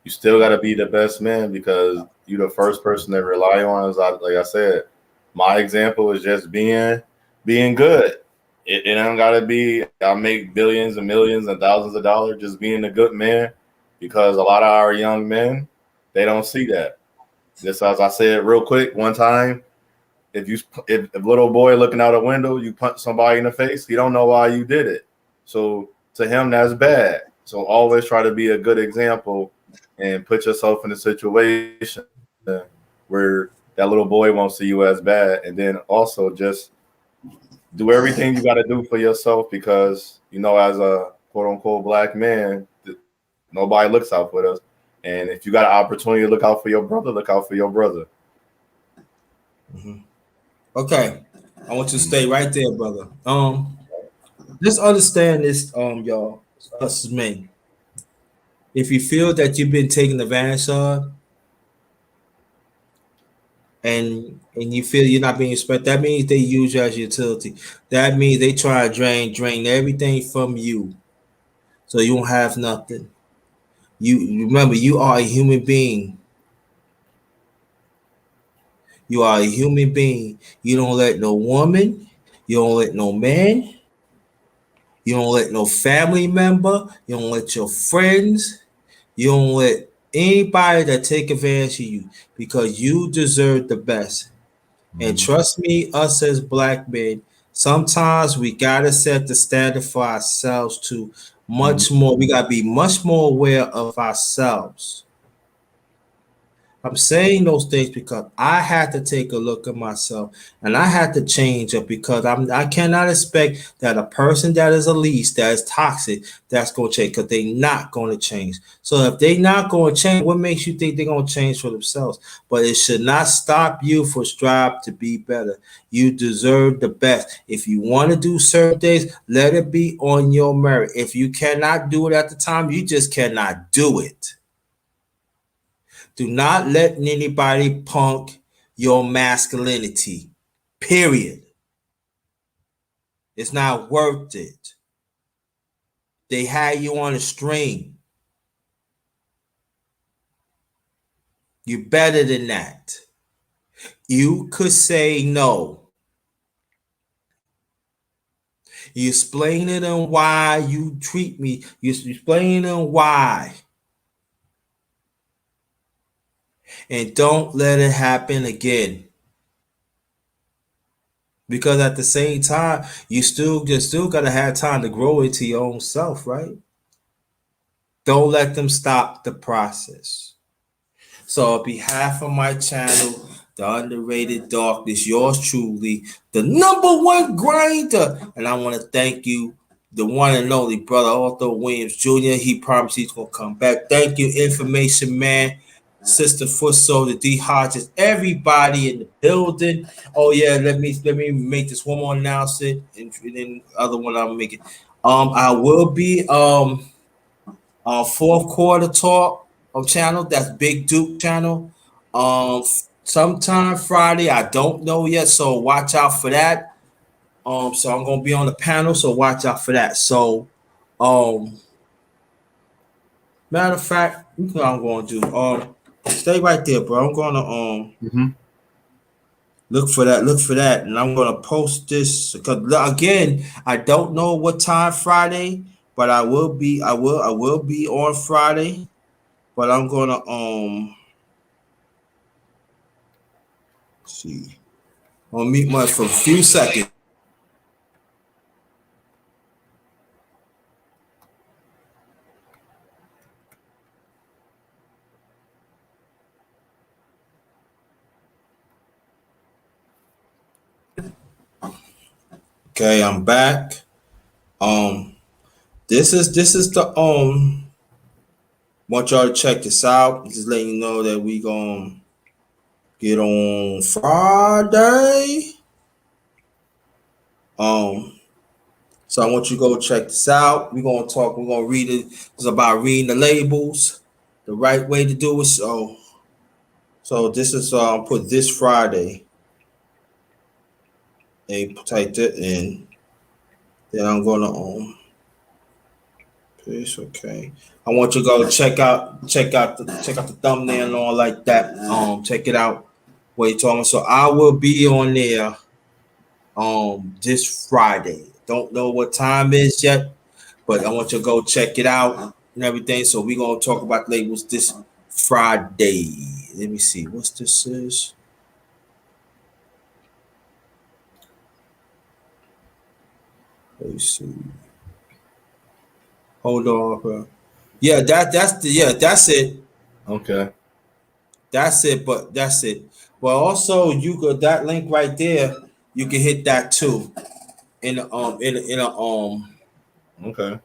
you still got to be the best man because you're the first person to rely on. Like I said, my example is just being good. It don't got to be I make billions and millions and thousands of dollars. Just being a good man, because a lot of our young men, they don't see that. Just as I said real quick one time, if a little boy looking out a window, you punch somebody in the face, he don't know why you did it. So to him, that's bad. So always try to be a good example and put yourself in a situation where that little boy won't see you as bad. And then also just do everything you got to do for yourself because as a quote unquote black man, nobody looks out for us. And if you got an opportunity to look out for your brother, look out for your brother. Mhm. Okay, I want you to Mhm. stay right there, brother. Just understand this, y'all, us as men. If you feel that you've been taken advantage of, and you feel you're not being respected, that means they use you as utility. That means they try to drain everything from you, so you won't have nothing. You remember, you are a human being. You are a human being. You don't let no woman, you don't let no man, you don't let no family member, you don't let your friends, you don't let anybody that take advantage of you because you deserve the best. And Mhm. trust me, us as black men, sometimes we gotta set the standard for ourselves too. Much more, we gotta be much more aware of ourselves. I'm saying those things because I had to take a look at myself and I had to change it because I cannot expect that a person that is a least, that is toxic, that's gonna change because they're not gonna change. So if they're not gonna change, what makes you think they're gonna change for themselves? But it should not stop you from strive to be better. You deserve the best. If you want to do certain things, let it be on your merit. If you cannot do it at the time, you just cannot do it. Do not let anybody punk your masculinity. Period. It's not worth it. They had you on a string. You're better than that. You could say no. You explain it and why you treat me. You explain it and why. And don't let it happen again. Because at the same time, you still gotta have time to grow into your own self, right? Don't let them stop the process. So, on behalf of my channel, The Underrated Darkness, yours truly, the number one grinder. And I want to thank you, the one and only brother Arthur Williams Jr. He promised he's going to come back. Thank you, Information Man, Sister Foot Soldier, D Hodges, everybody in the building. Oh, yeah, let me make this one more announcement, and then the other one I'm making. I will be fourth quarter talk. channel. That's Big Duke channel. Sometime Friday. I don't know yet, so watch out for that. So I'm gonna be on the panel, so watch out for that. So, um, matter of fact, you know what I'm gonna do. Stay right there, bro. I'm gonna Mm-hmm. look for that. Look for that, and I'm gonna post this because again, I don't know what time Friday, but I will be. I will be on Friday, but I'm gonna see. I'll meet much for a few seconds. Okay, I'm back. Um, this is the Want y'all to check this out. Just letting you know that we gonna get on Friday. Um, so I want you to go check this out. We're gonna talk. We're gonna read it. It's about reading the labels, the right way to do it. So this is put this Friday and type it in. Then I'm gonna Peace, okay. I want you to go check out the thumbnail and all like that. Check it out. What you talking about? So I will be on there this Friday. Don't know what time is yet, but I want you to go check it out and everything. So we gonna talk about labels this Friday. Let me see what's this is. Let me see. Hold on, bro. Yeah, that's it. Okay. That's it, but that's it. But also you got that link right there. You can hit that too Okay.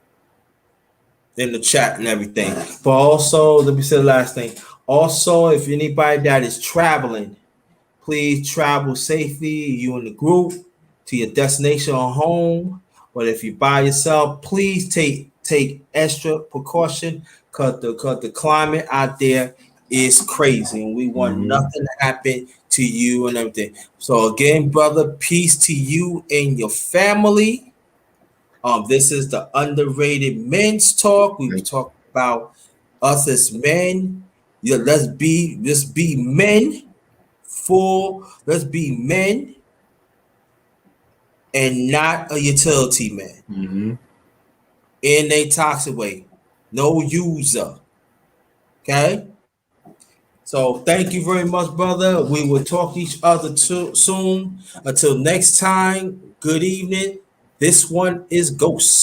in the chat and everything. But also, let me say the last thing. Also, if anybody that is traveling, please travel safely. You in the group to your destination or home. But if you by yourself, please take extra precaution because the climate out there is crazy, and we want Mm-hmm. nothing to happen to you and everything. So again, brother, peace to you and your family. This is the underrated men's talk. We talk about us as men. Yeah, let's be men let's be men and not a utility man Mm-hmm. in a toxic way. No user. Okay. So thank you very much, brother. We will talk to each other too soon. Until next time, good evening. This one is Ghost.